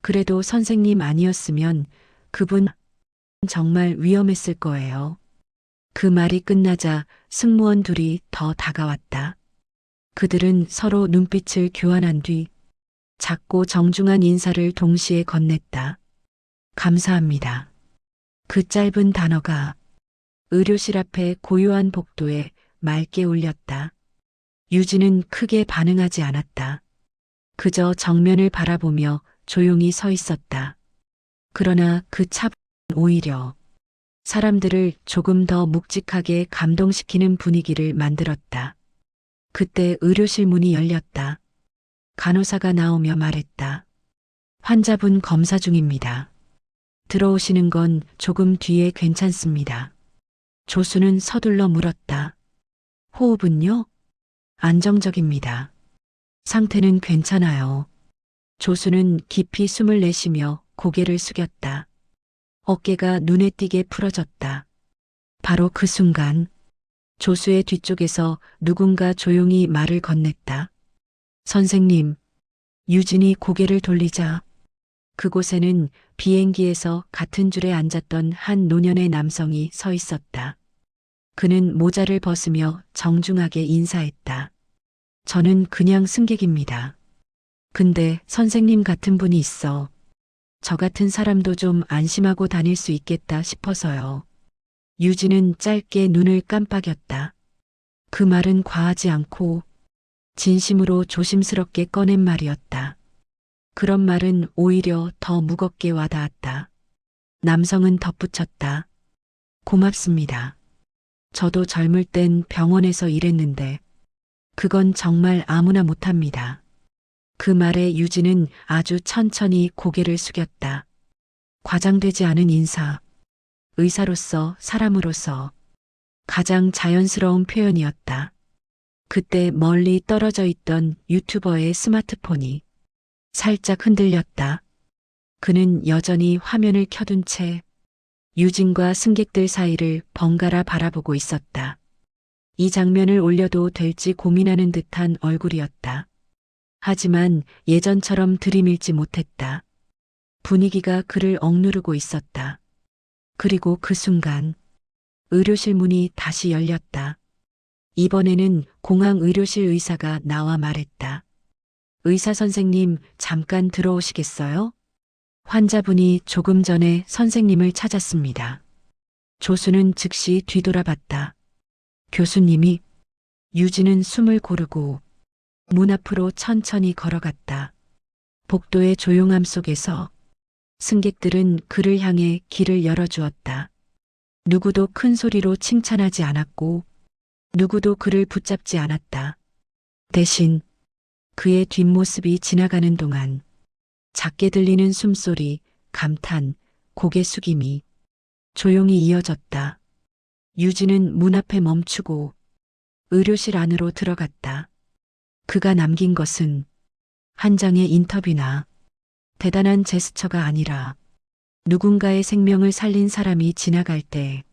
그래도 선생님 아니었으면 그분 정말 위험했을 거예요. 그 말이 끝나자 승무원 둘이 더 다가왔다. 그들은 서로 눈빛을 교환한 뒤 작고 정중한 인사를 동시에 건넸다. 감사합니다. 그 짧은 단어가 의료실 앞에 고요한 복도에 맑게 울렸다. 유진은 크게 반응하지 않았다. 그저 정면을 바라보며 조용히 서 있었다. 그러나 그 차분은 오히려 사람들을 조금 더 묵직하게 감동시키는 분위기를 만들었다. 그때 의료실 문이 열렸다. 간호사가 나오며 말했다. 환자분 검사 중입니다. 들어오시는 건 조금 뒤에 괜찮습니다. 조수는 서둘러 물었다. 호흡은요? 안정적입니다. 상태는 괜찮아요. 조수는 깊이 숨을 내쉬며 고개를 숙였다. 어깨가 눈에 띄게 풀어졌다. 바로 그 순간 조수의 뒤쪽에서 누군가 조용히 말을 건넸다. 선생님, 유진이 고개를 돌리자 그곳에는 비행기에서 같은 줄에 앉았던 한 노년의 남성이 서 있었다. 그는 모자를 벗으며 정중하게 인사했다. 저는 그냥 승객입니다. 근데 선생님 같은 분이 있어 저 같은 사람도 좀 안심하고 다닐 수 있겠다 싶어서요. 유진은 짧게 눈을 깜빡였다. 그 말은 과하지 않고 진심으로 조심스럽게 꺼낸 말이었다. 그런 말은 오히려 더 무겁게 와닿았다. 남성은 덧붙였다. 고맙습니다. 저도 젊을 땐 병원에서 일했는데 그건 정말 아무나 못합니다. 그 말에 유진은 아주 천천히 고개를 숙였다. 과장되지 않은 인사. 의사로서 사람으로서 가장 자연스러운 표현이었다. 그때 멀리 떨어져 있던 유튜버의 스마트폰이 살짝 흔들렸다. 그는 여전히 화면을 켜둔 채 유진과 승객들 사이를 번갈아 바라보고 있었다. 이 장면을 올려도 될지 고민하는 듯한 얼굴이었다. 하지만 예전처럼 들이밀지 못했다. 분위기가 그를 억누르고 있었다. 그리고 그 순간 의료실 문이 다시 열렸다. 이번에는 공항 의료실 의사가 나와 말했다. 의사 선생님, 잠깐 들어오시겠어요? 환자분이 조금 전에 선생님을 찾았습니다. 조수는 즉시 뒤돌아봤다. 교수님이. 유진은 숨을 고르고 문 앞으로 천천히 걸어갔다. 복도의 조용함 속에서 승객들은 그를 향해 길을 열어주었다. 누구도 큰 소리로 칭찬하지 않았고 누구도 그를 붙잡지 않았다. 대신 그의 뒷모습이 지나가는 동안 작게 들리는 숨소리, 감탄, 고개 숙임이 조용히 이어졌다. 유진은 문 앞에 멈추고 의료실 안으로 들어갔다. 그가 남긴 것은 한 장의 인터뷰나 대단한 제스처가 아니라 누군가의 생명을 살린 사람이 지나갈 때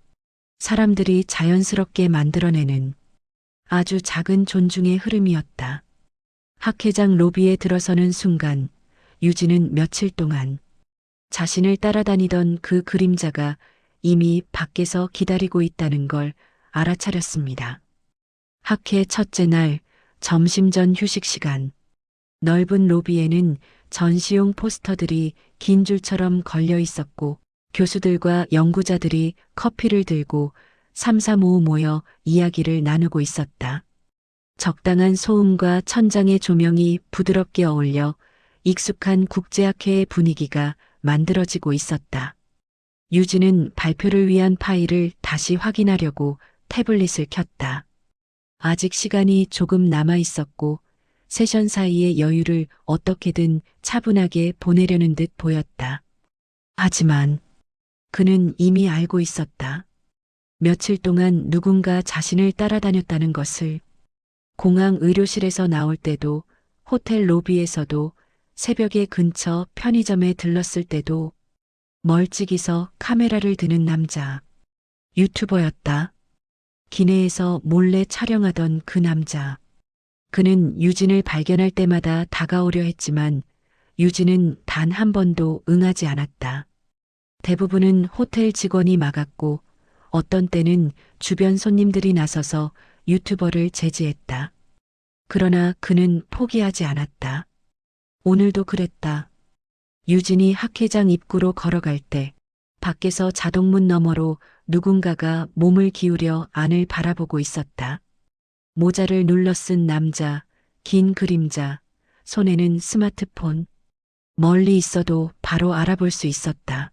사람들이 자연스럽게 만들어내는 아주 작은 존중의 흐름이었다. 학회장 로비에 들어서는 순간 유진은 며칠 동안 자신을 따라다니던 그 그림자가 이미 밖에서 기다리고 있다는 걸 알아차렸습니다. 학회 첫째 날 점심 전 휴식 시간, 넓은 로비에는 전시용 포스터들이 긴 줄처럼 걸려 있었고 교수들과 연구자들이 커피를 들고 삼삼오오 모여 이야기를 나누고 있었다. 적당한 소음과 천장의 조명이 부드럽게 어울려 익숙한 국제학회의 분위기가 만들어지고 있었다. 유진은 발표를 위한 파일을 다시 확인하려고 태블릿을 켰다. 아직 시간이 조금 남아 있었고 세션 사이의 여유를 어떻게든 차분하게 보내려는 듯 보였다. 하지만 그는 이미 알고 있었다. 며칠 동안 누군가 자신을 따라다녔다는 것을. 공항 의료실에서 나올 때도, 호텔 로비에서도, 새벽에 근처 편의점에 들렀을 때도 멀찍이서 카메라를 드는 남자. 유튜버였다. 기내에서 몰래 촬영하던 그 남자. 그는 유진을 발견할 때마다 다가오려 했지만 유진은 단 한 번도 응하지 않았다. 대부분은 호텔 직원이 막았고 어떤 때는 주변 손님들이 나서서 유튜버를 제지했다. 그러나 그는 포기하지 않았다. 오늘도 그랬다. 유진이 학회장 입구로 걸어갈 때 밖에서 자동문 너머로 누군가가 몸을 기울여 안을 바라보고 있었다. 모자를 눌러 쓴 남자, 긴 그림자, 손에는 스마트폰. 멀리 있어도 바로 알아볼 수 있었다.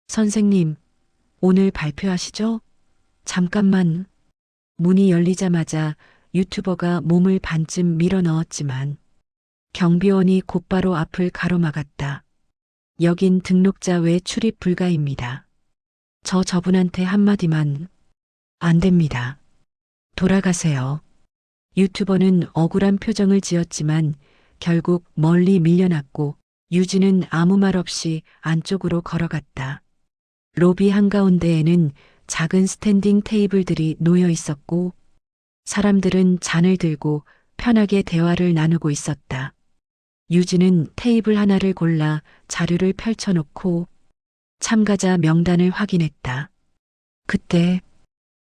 선생님, 오늘 발표하시죠? 잠깐만. 문이 열리자마자 유튜버가 몸을 반쯤 밀어 넣었지만 경비원이 곧바로 앞을 가로막았다. 여긴 등록자 외 출입 불가입니다. 저분한테 한마디만. 안 됩니다. 돌아가세요. 유튜버는 억울한 표정을 지었지만 결국 멀리 밀려났고 유진은 아무 말 없이 안쪽으로 걸어갔다. 로비 한가운데에는 작은 스탠딩 테이블들이 놓여 있었고 사람들은 잔을 들고 편하게 대화를 나누고 있었다. 유진은 테이블 하나를 골라 자료를 펼쳐놓고 참가자 명단을 확인했다. 그때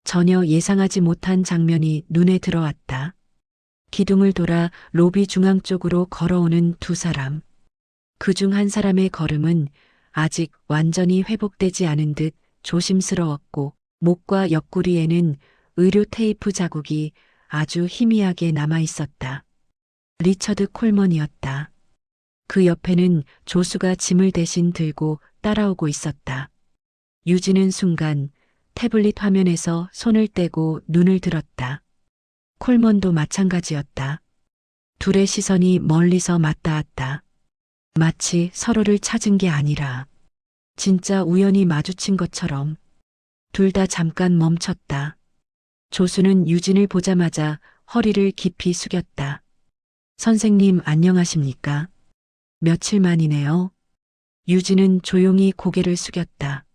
전혀 예상하지 못한 장면이 눈에 들어왔다. 기둥을 돌아 로비 중앙 쪽으로 걸어오는 두 사람. 그중 한 사람의 걸음은 아직 완전히 회복되지 않은 듯 조심스러웠고 목과 옆구리에는 의료 테이프 자국이 아주 희미하게 남아 있었다. 리처드 콜먼이었다. 그 옆에는 조수가 짐을 대신 들고 따라오고 있었다. 유진은 순간 태블릿 화면에서 손을 떼고 눈을 들었다. 콜먼도 마찬가지였다. 둘의 시선이 멀리서 맞닿았다. 마치 서로를 찾은 게 아니라 진짜 우연히 마주친 것처럼. 둘 다 잠깐 멈췄다. 조수는 유진을 보자마자 허리를 깊이 숙였다. 선생님 안녕하십니까? 며칠 만이네요. 유진은 조용히 고개를 숙였다.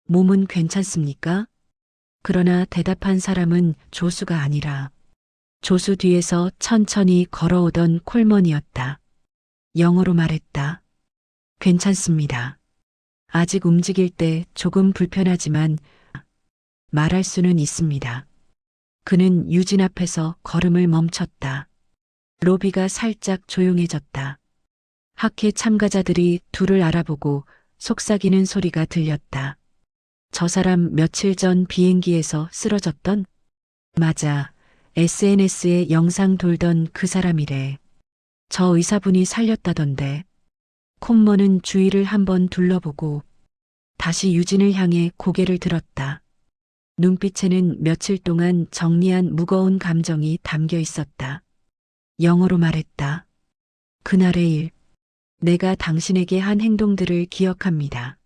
몸은 괜찮습니까? 그러나 대답한 사람은 조수가 아니라 조수 뒤에서 천천히 걸어오던 콜먼이었다. 영어로 말했다. 괜찮습니다. 아직 움직일 때 조금 불편하지만 말할 수는 있습니다. 그는 유진 앞에서 걸음을 멈췄다. 로비가 살짝 조용해졌다. 학회 참가자들이 둘을 알아보고 속삭이는 소리가 들렸다. 저 사람 며칠 전 비행기에서 쓰러졌던? 맞아. SNS에 영상 돌던 그 사람이래. 저 의사분이 살렸다던데. 콤먼은 주위를 한번 둘러보고 다시 유진을 향해 고개를 들었다. 눈빛에는 며칠 동안 정리한 무거운 감정이 담겨 있었다. 영어로 말했다. 그날의 일, 내가 당신에게 한 행동들을 기억합니다.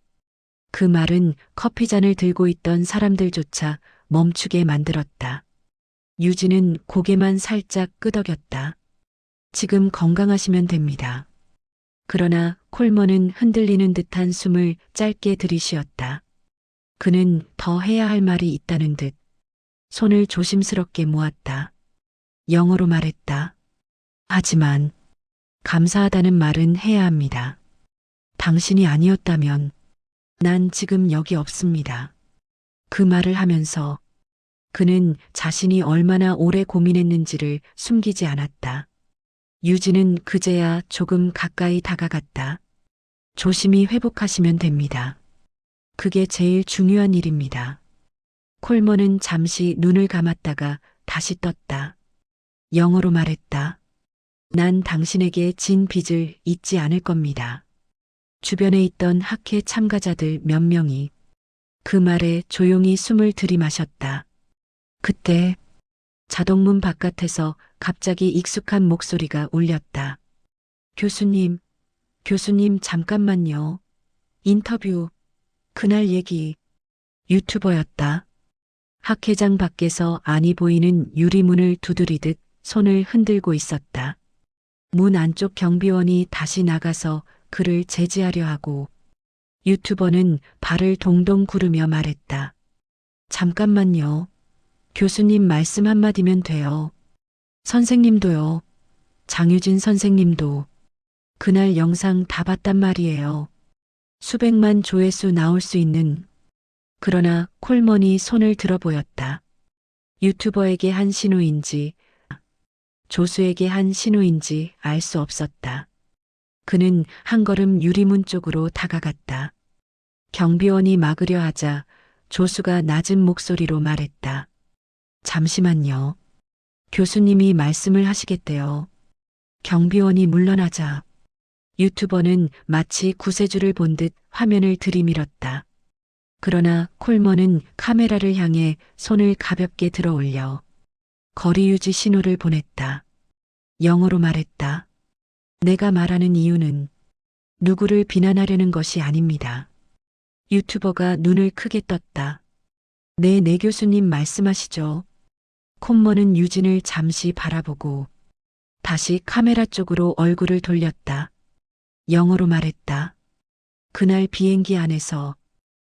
그 말은 커피잔을 들고 있던 사람들조차 멈추게 만들었다. 유진은 고개만 살짝 끄덕였다. 지금 건강하시면 됩니다. 그러나 콜먼은 흔들리는 듯한 숨을 짧게 들이쉬었다. 그는 더 해야 할 말이 있다는 듯 손을 조심스럽게 모았다. 영어로 말했다. 하지만 감사하다는 말은 해야 합니다. 당신이 아니었다면 난 지금 여기 없습니다. 그 말을 하면서 그는 자신이 얼마나 오래 고민했는지를 숨기지 않았다. 유진은 그제야 조금 가까이 다가갔다. 조심히 회복하시면 됩니다. 그게 제일 중요한 일입니다. 콜먼은 잠시 눈을 감았다가 다시 떴다. 영어로 말했다. 난 당신에게 진 빚을 잊지 않을 겁니다. 주변에 있던 학회 참가자들 몇 명이 그 말에 조용히 숨을 들이마셨다. 그때 자동문 바깥에서 갑자기 익숙한 목소리가 울렸다. 교수님, 교수님 잠깐만요. 인터뷰, 그날 얘기. 유튜버였다. 학회장 밖에서 안이 보이는 유리문을 두드리듯 손을 흔들고 있었다. 문 안쪽 경비원이 다시 나가서 그를 제지하려 하고 유튜버는 발을 동동 구르며 말했다. 잠깐만요. 교수님 말씀 한마디면 돼요. 선생님도요. 장유진 선생님도. 그날 영상 다 봤단 말이에요. 수백만 조회수 나올 수 있는 그러나 콜먼이 손을 들어 보였다. 유튜버에게 한 신호인지 조수에게 한 신호인지 알 수 없었다. 그는 한 걸음 유리문 쪽으로 다가갔다. 경비원이 막으려 하자 조수가 낮은 목소리로 말했다. 잠시만요. 교수님이 말씀을 하시겠대요. 경비원이 물러나자 유튜버는 마치 구세주를 본 듯 화면을 들이밀었다. 그러나 콜먼은 카메라를 향해 손을 가볍게 들어 올려 거리 유지 신호를 보냈다. 영어로 말했다. 내가 말하는 이유는 누구를 비난하려는 것이 아닙니다. 유튜버가 눈을 크게 떴다. 네, 내 교수님 말씀하시죠. 콤먼은 유진을 잠시 바라보고 다시 카메라 쪽으로 얼굴을 돌렸다. 영어로 말했다. 그날 비행기 안에서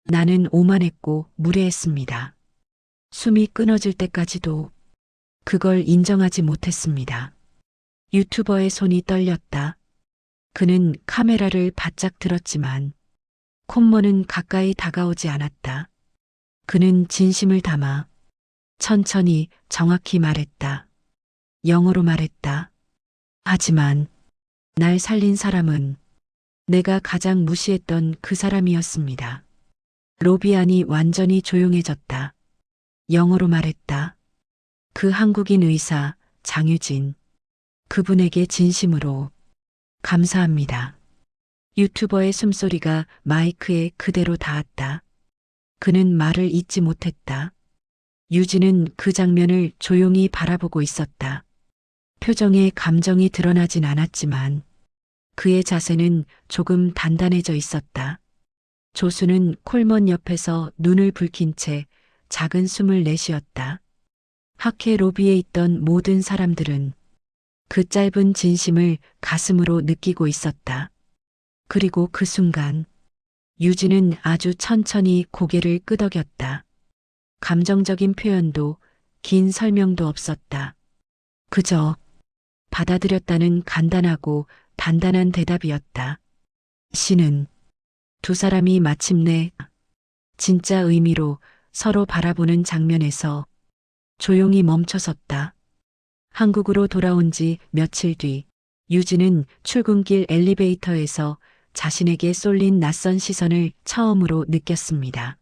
나는 오만했고 무례했습니다. 숨이 끊어질 때까지도 그걸 인정하지 못했습니다. 유튜버의 손이 떨렸다. 그는 카메라를 바짝 들었지만 콤먼은 가까이 다가오지 않았다. 그는 진심을 담아 천천히 정확히 말했다. 영어로 말했다. 하지만 날 살린 사람은 내가 가장 무시했던 그 사람이었습니다. 로비 안이 완전히 조용해졌다. 영어로 말했다. 그 한국인 의사 장유진. 그분에게 진심으로 감사합니다. 유튜버의 숨소리가 마이크에 그대로 닿았다. 그는 말을 잇지 못했다. 유진은 그 장면을 조용히 바라보고 있었다. 표정에 감정이 드러나진 않았지만 그의 자세는 조금 단단해져 있었다. 조수는 콜먼 옆에서 눈을 붉힌 채 작은 숨을 내쉬었다. 학회 로비에 있던 모든 사람들은 그 짧은 진심을 가슴으로 느끼고 있었다. 그리고 그 순간 유진은 아주 천천히 고개를 끄덕였다. 감정적인 표현도 긴 설명도 없었다. 그저 받아들였다는 간단하고 단단한 대답이었다. 신은 두 사람이 마침내 진짜 의미로 서로 바라보는 장면에서 조용히 멈춰섰다. 한국으로 돌아온 지 며칠 뒤 유진은 출근길 엘리베이터에서 자신에게 쏠린 낯선 시선을 처음으로 느꼈습니다.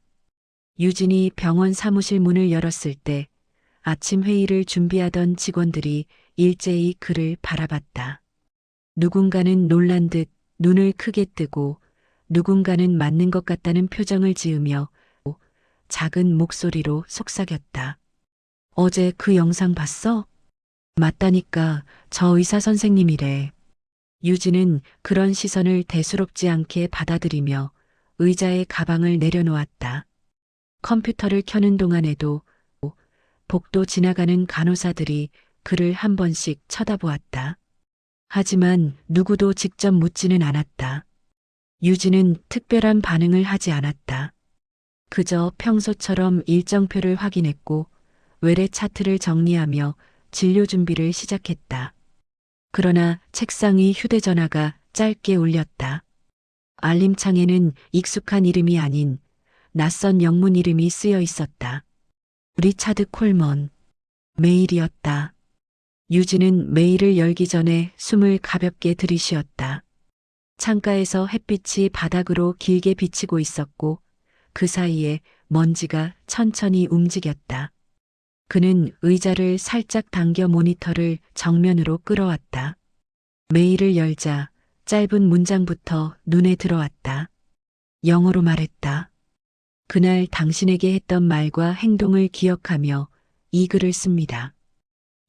유진이 병원 사무실 문을 열었을 때 아침 회의를 준비하던 직원들이 일제히 그를 바라봤다. 누군가는 놀란 듯 눈을 크게 뜨고 누군가는 맞는 것 같다는 표정을 지으며 작은 목소리로 속삭였다. 어제 그 영상 봤어? 맞다니까 저 의사 선생님이래. 유진은 그런 시선을 대수롭지 않게 받아들이며 의자에 가방을 내려놓았다. 컴퓨터를 켜는 동안에도 복도 지나가는 간호사들이 그를 한 번씩 쳐다보았다. 하지만 누구도 직접 묻지는 않았다. 유진은 특별한 반응을 하지 않았다. 그저 평소처럼 일정표를 확인했고 외래 차트를 정리하며 진료 준비를 시작했다. 그러나 책상 위 휴대전화가 짧게 울렸다. 알림창에는 익숙한 이름이 아닌 낯선 영문 이름이 쓰여 있었다. 리차드 콜먼. 메일이었다. 유진은 메일을 열기 전에 숨을 가볍게 들이쉬었다. 창가에서 햇빛이 바닥으로 길게 비치고 있었고 그 사이에 먼지가 천천히 움직였다. 그는 의자를 살짝 당겨 모니터를 정면으로 끌어왔다. 메일을 열자 짧은 문장부터 눈에 들어왔다. 영어로 말했다. 그날 당신에게 했던 말과 행동을 기억하며 이 글을 씁니다.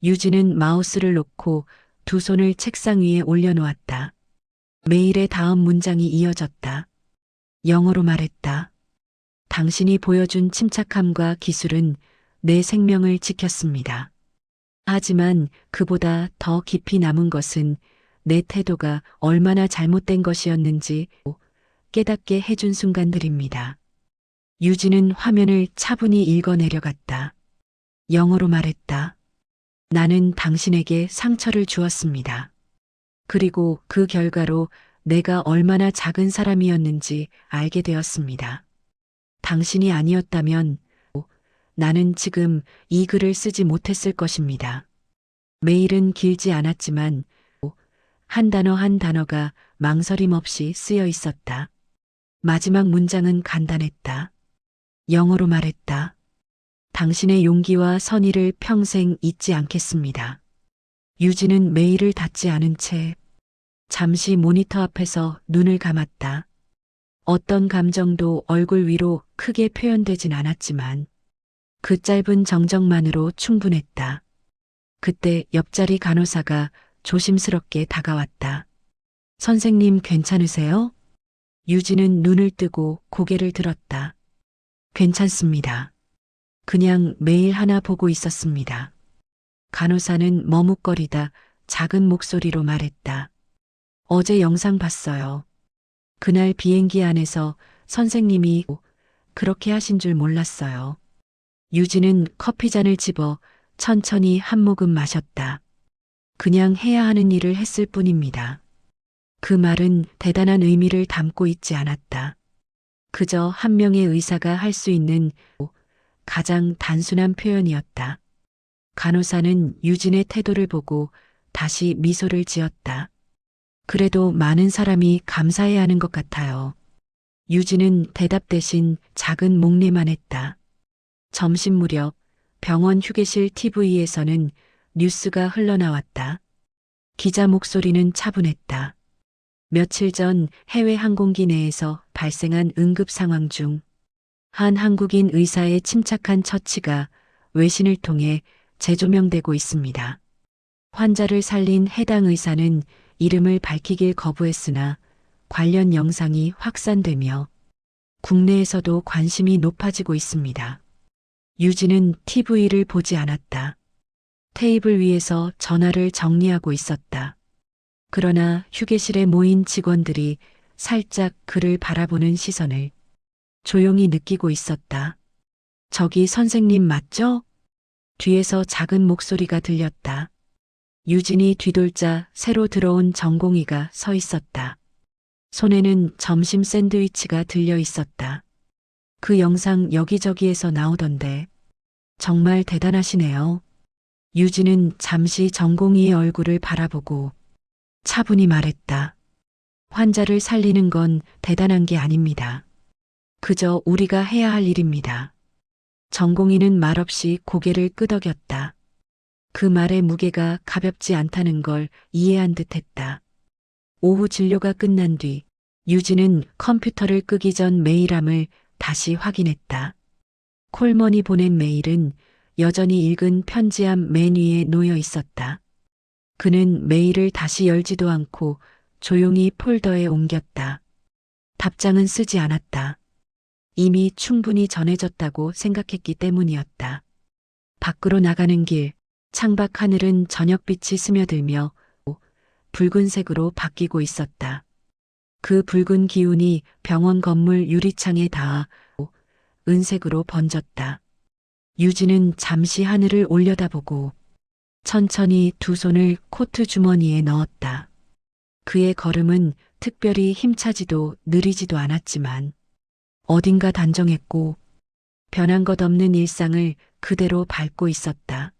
유진은 마우스를 놓고 두 손을 책상 위에 올려놓았다. 메일의 다음 문장이 이어졌다. 영어로 말했다. 당신이 보여준 침착함과 기술은 내 생명을 지켰습니다. 하지만 그보다 더 깊이 남은 것은 내 태도가 얼마나 잘못된 것이었는지 깨닫게 해준 순간들입니다. 유진은 화면을 차분히 읽어 내려갔다. 영어로 말했다. 나는 당신에게 상처를 주었습니다. 그리고 그 결과로 내가 얼마나 작은 사람이었는지 알게 되었습니다. 당신이 아니었다면 나는 지금 이 글을 쓰지 못했을 것입니다. 메일은 길지 않았지만 한 단어 한 단어가 망설임 없이 쓰여 있었다. 마지막 문장은 간단했다. 영어로 말했다. 당신의 용기와 선의를 평생 잊지 않겠습니다. 유진은 메일을 닫지 않은 채 잠시 모니터 앞에서 눈을 감았다. 어떤 감정도 얼굴 위로 크게 표현되진 않았지만 그 짧은 정적만으로 충분했다. 그때 옆자리 간호사가 조심스럽게 다가왔다. 선생님 괜찮으세요? 유진은 눈을 뜨고 고개를 들었다. 괜찮습니다. 그냥 메일 하나 보고 있었습니다. 간호사는 머뭇거리다 작은 목소리로 말했다. 어제 영상 봤어요. 그날 비행기 안에서 선생님이 그렇게 하신 줄 몰랐어요. 유진은 커피잔을 집어 천천히 한 모금 마셨다. 그냥 해야 하는 일을 했을 뿐입니다. 그 말은 대단한 의미를 담고 있지 않았다. 그저 한 명의 의사가 할 수 있는 가장 단순한 표현이었다. 간호사는 유진의 태도를 보고 다시 미소를 지었다. 그래도 많은 사람이 감사해야 하는 것 같아요. 유진은 대답 대신 작은 목례만 했다. 점심 무렵 병원 휴게실 TV에서는 뉴스가 흘러나왔다. 기자 목소리는 차분했다. 며칠 전 해외 항공기 내에서 발생한 응급 상황 중 한 한국인 의사의 침착한 처치가 외신을 통해 재조명되고 있습니다. 환자를 살린 해당 의사는 이름을 밝히길 거부했으나 관련 영상이 확산되며 국내에서도 관심이 높아지고 있습니다. 유진은 TV를 보지 않았다. 테이블 위에서 전화를 정리하고 있었다. 그러나 휴게실에 모인 직원들이 살짝 그를 바라보는 시선을 조용히 느끼고 있었다. 저기 선생님 맞죠? 뒤에서 작은 목소리가 들렸다. 유진이 뒤돌자 새로 들어온 전공의가 서 있었다. 손에는 점심 샌드위치가 들려 있었다. 그 영상 여기저기에서 나오던데 정말 대단하시네요. 유진은 잠시 전공의의 얼굴을 바라보고 차분히 말했다. 환자를 살리는 건 대단한 게 아닙니다. 그저 우리가 해야 할 일입니다. 전공의는 말없이 고개를 끄덕였다. 그 말의 무게가 가볍지 않다는 걸 이해한 듯했다. 오후 진료가 끝난 뒤 유진은 컴퓨터를 끄기 전 메일함을 다시 확인했다. 콜먼이 보낸 메일은 여전히 읽은 편지함 맨 위에 놓여 있었다. 그는 메일을 다시 열지도 않고 조용히 폴더에 옮겼다. 답장은 쓰지 않았다. 이미 충분히 전해졌다고 생각했기 때문이었다. 밖으로 나가는 길, 창밖 하늘은 저녁빛이 스며들며 붉은색으로 바뀌고 있었다. 그 붉은 기운이 병원 건물 유리창에 닿아 은색으로 번졌다. 유진은 잠시 하늘을 올려다보고 천천히 두 손을 코트 주머니에 넣었다. 그의 걸음은 특별히 힘차지도 느리지도 않았지만 어딘가 단정했고 변한 것 없는 일상을 그대로 밟고 있었다.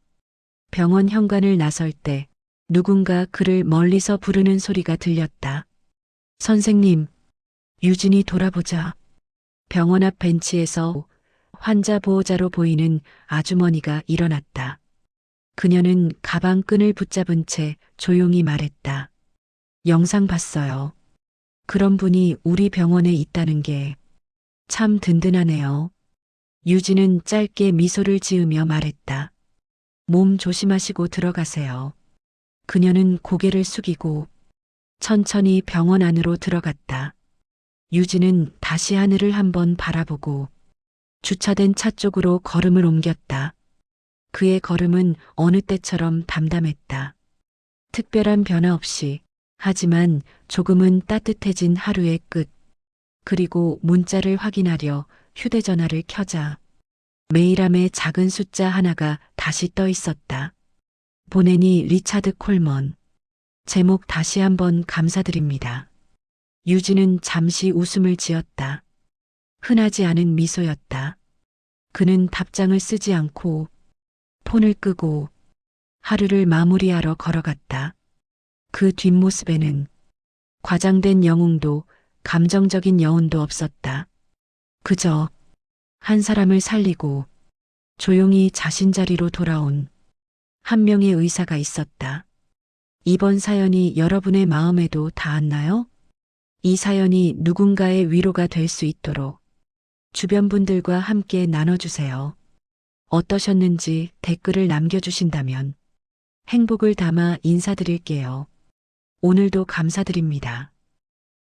병원 현관을 나설 때 누군가 그를 멀리서 부르는 소리가 들렸다. 선생님, 유진이 돌아보자. 병원 앞 벤치에서 환자 보호자로 보이는 아주머니가 일어났다. 그녀는 가방 끈을 붙잡은 채 조용히 말했다. 영상 봤어요. 그런 분이 우리 병원에 있다는 게 참 든든하네요. 유진은 짧게 미소를 지으며 말했다. 몸 조심하시고 들어가세요. 그녀는 고개를 숙이고 천천히 병원 안으로 들어갔다. 유진은 다시 하늘을 한번 바라보고 주차된 차 쪽으로 걸음을 옮겼다. 그의 걸음은 어느 때처럼 담담했다. 특별한 변화 없이, 하지만 조금은 따뜻해진 하루의 끝. 그리고 문자를 확인하려 휴대전화를 켜자 메일함에 작은 숫자 하나가 다시 떠 있었다. 보내니 리차드 콜먼. 제목 다시 한번 감사드립니다. 유진은 잠시 웃음을 지었다. 흔하지 않은 미소였다. 그는 답장을 쓰지 않고 폰을 끄고 하루를 마무리하러 걸어갔다. 그 뒷모습에는 과장된 영웅도 감정적인 여운도 없었다. 그저 한 사람을 살리고 조용히 자신 자리로 돌아온 한 명의 의사가 있었다. 이번 사연이 여러분의 마음에도 닿았나요? 이 사연이 누군가의 위로가 될 수 있도록 주변 분들과 함께 나눠주세요. 어떠셨는지 댓글을 남겨주신다면 행복을 담아 인사드릴게요. 오늘도 감사드립니다.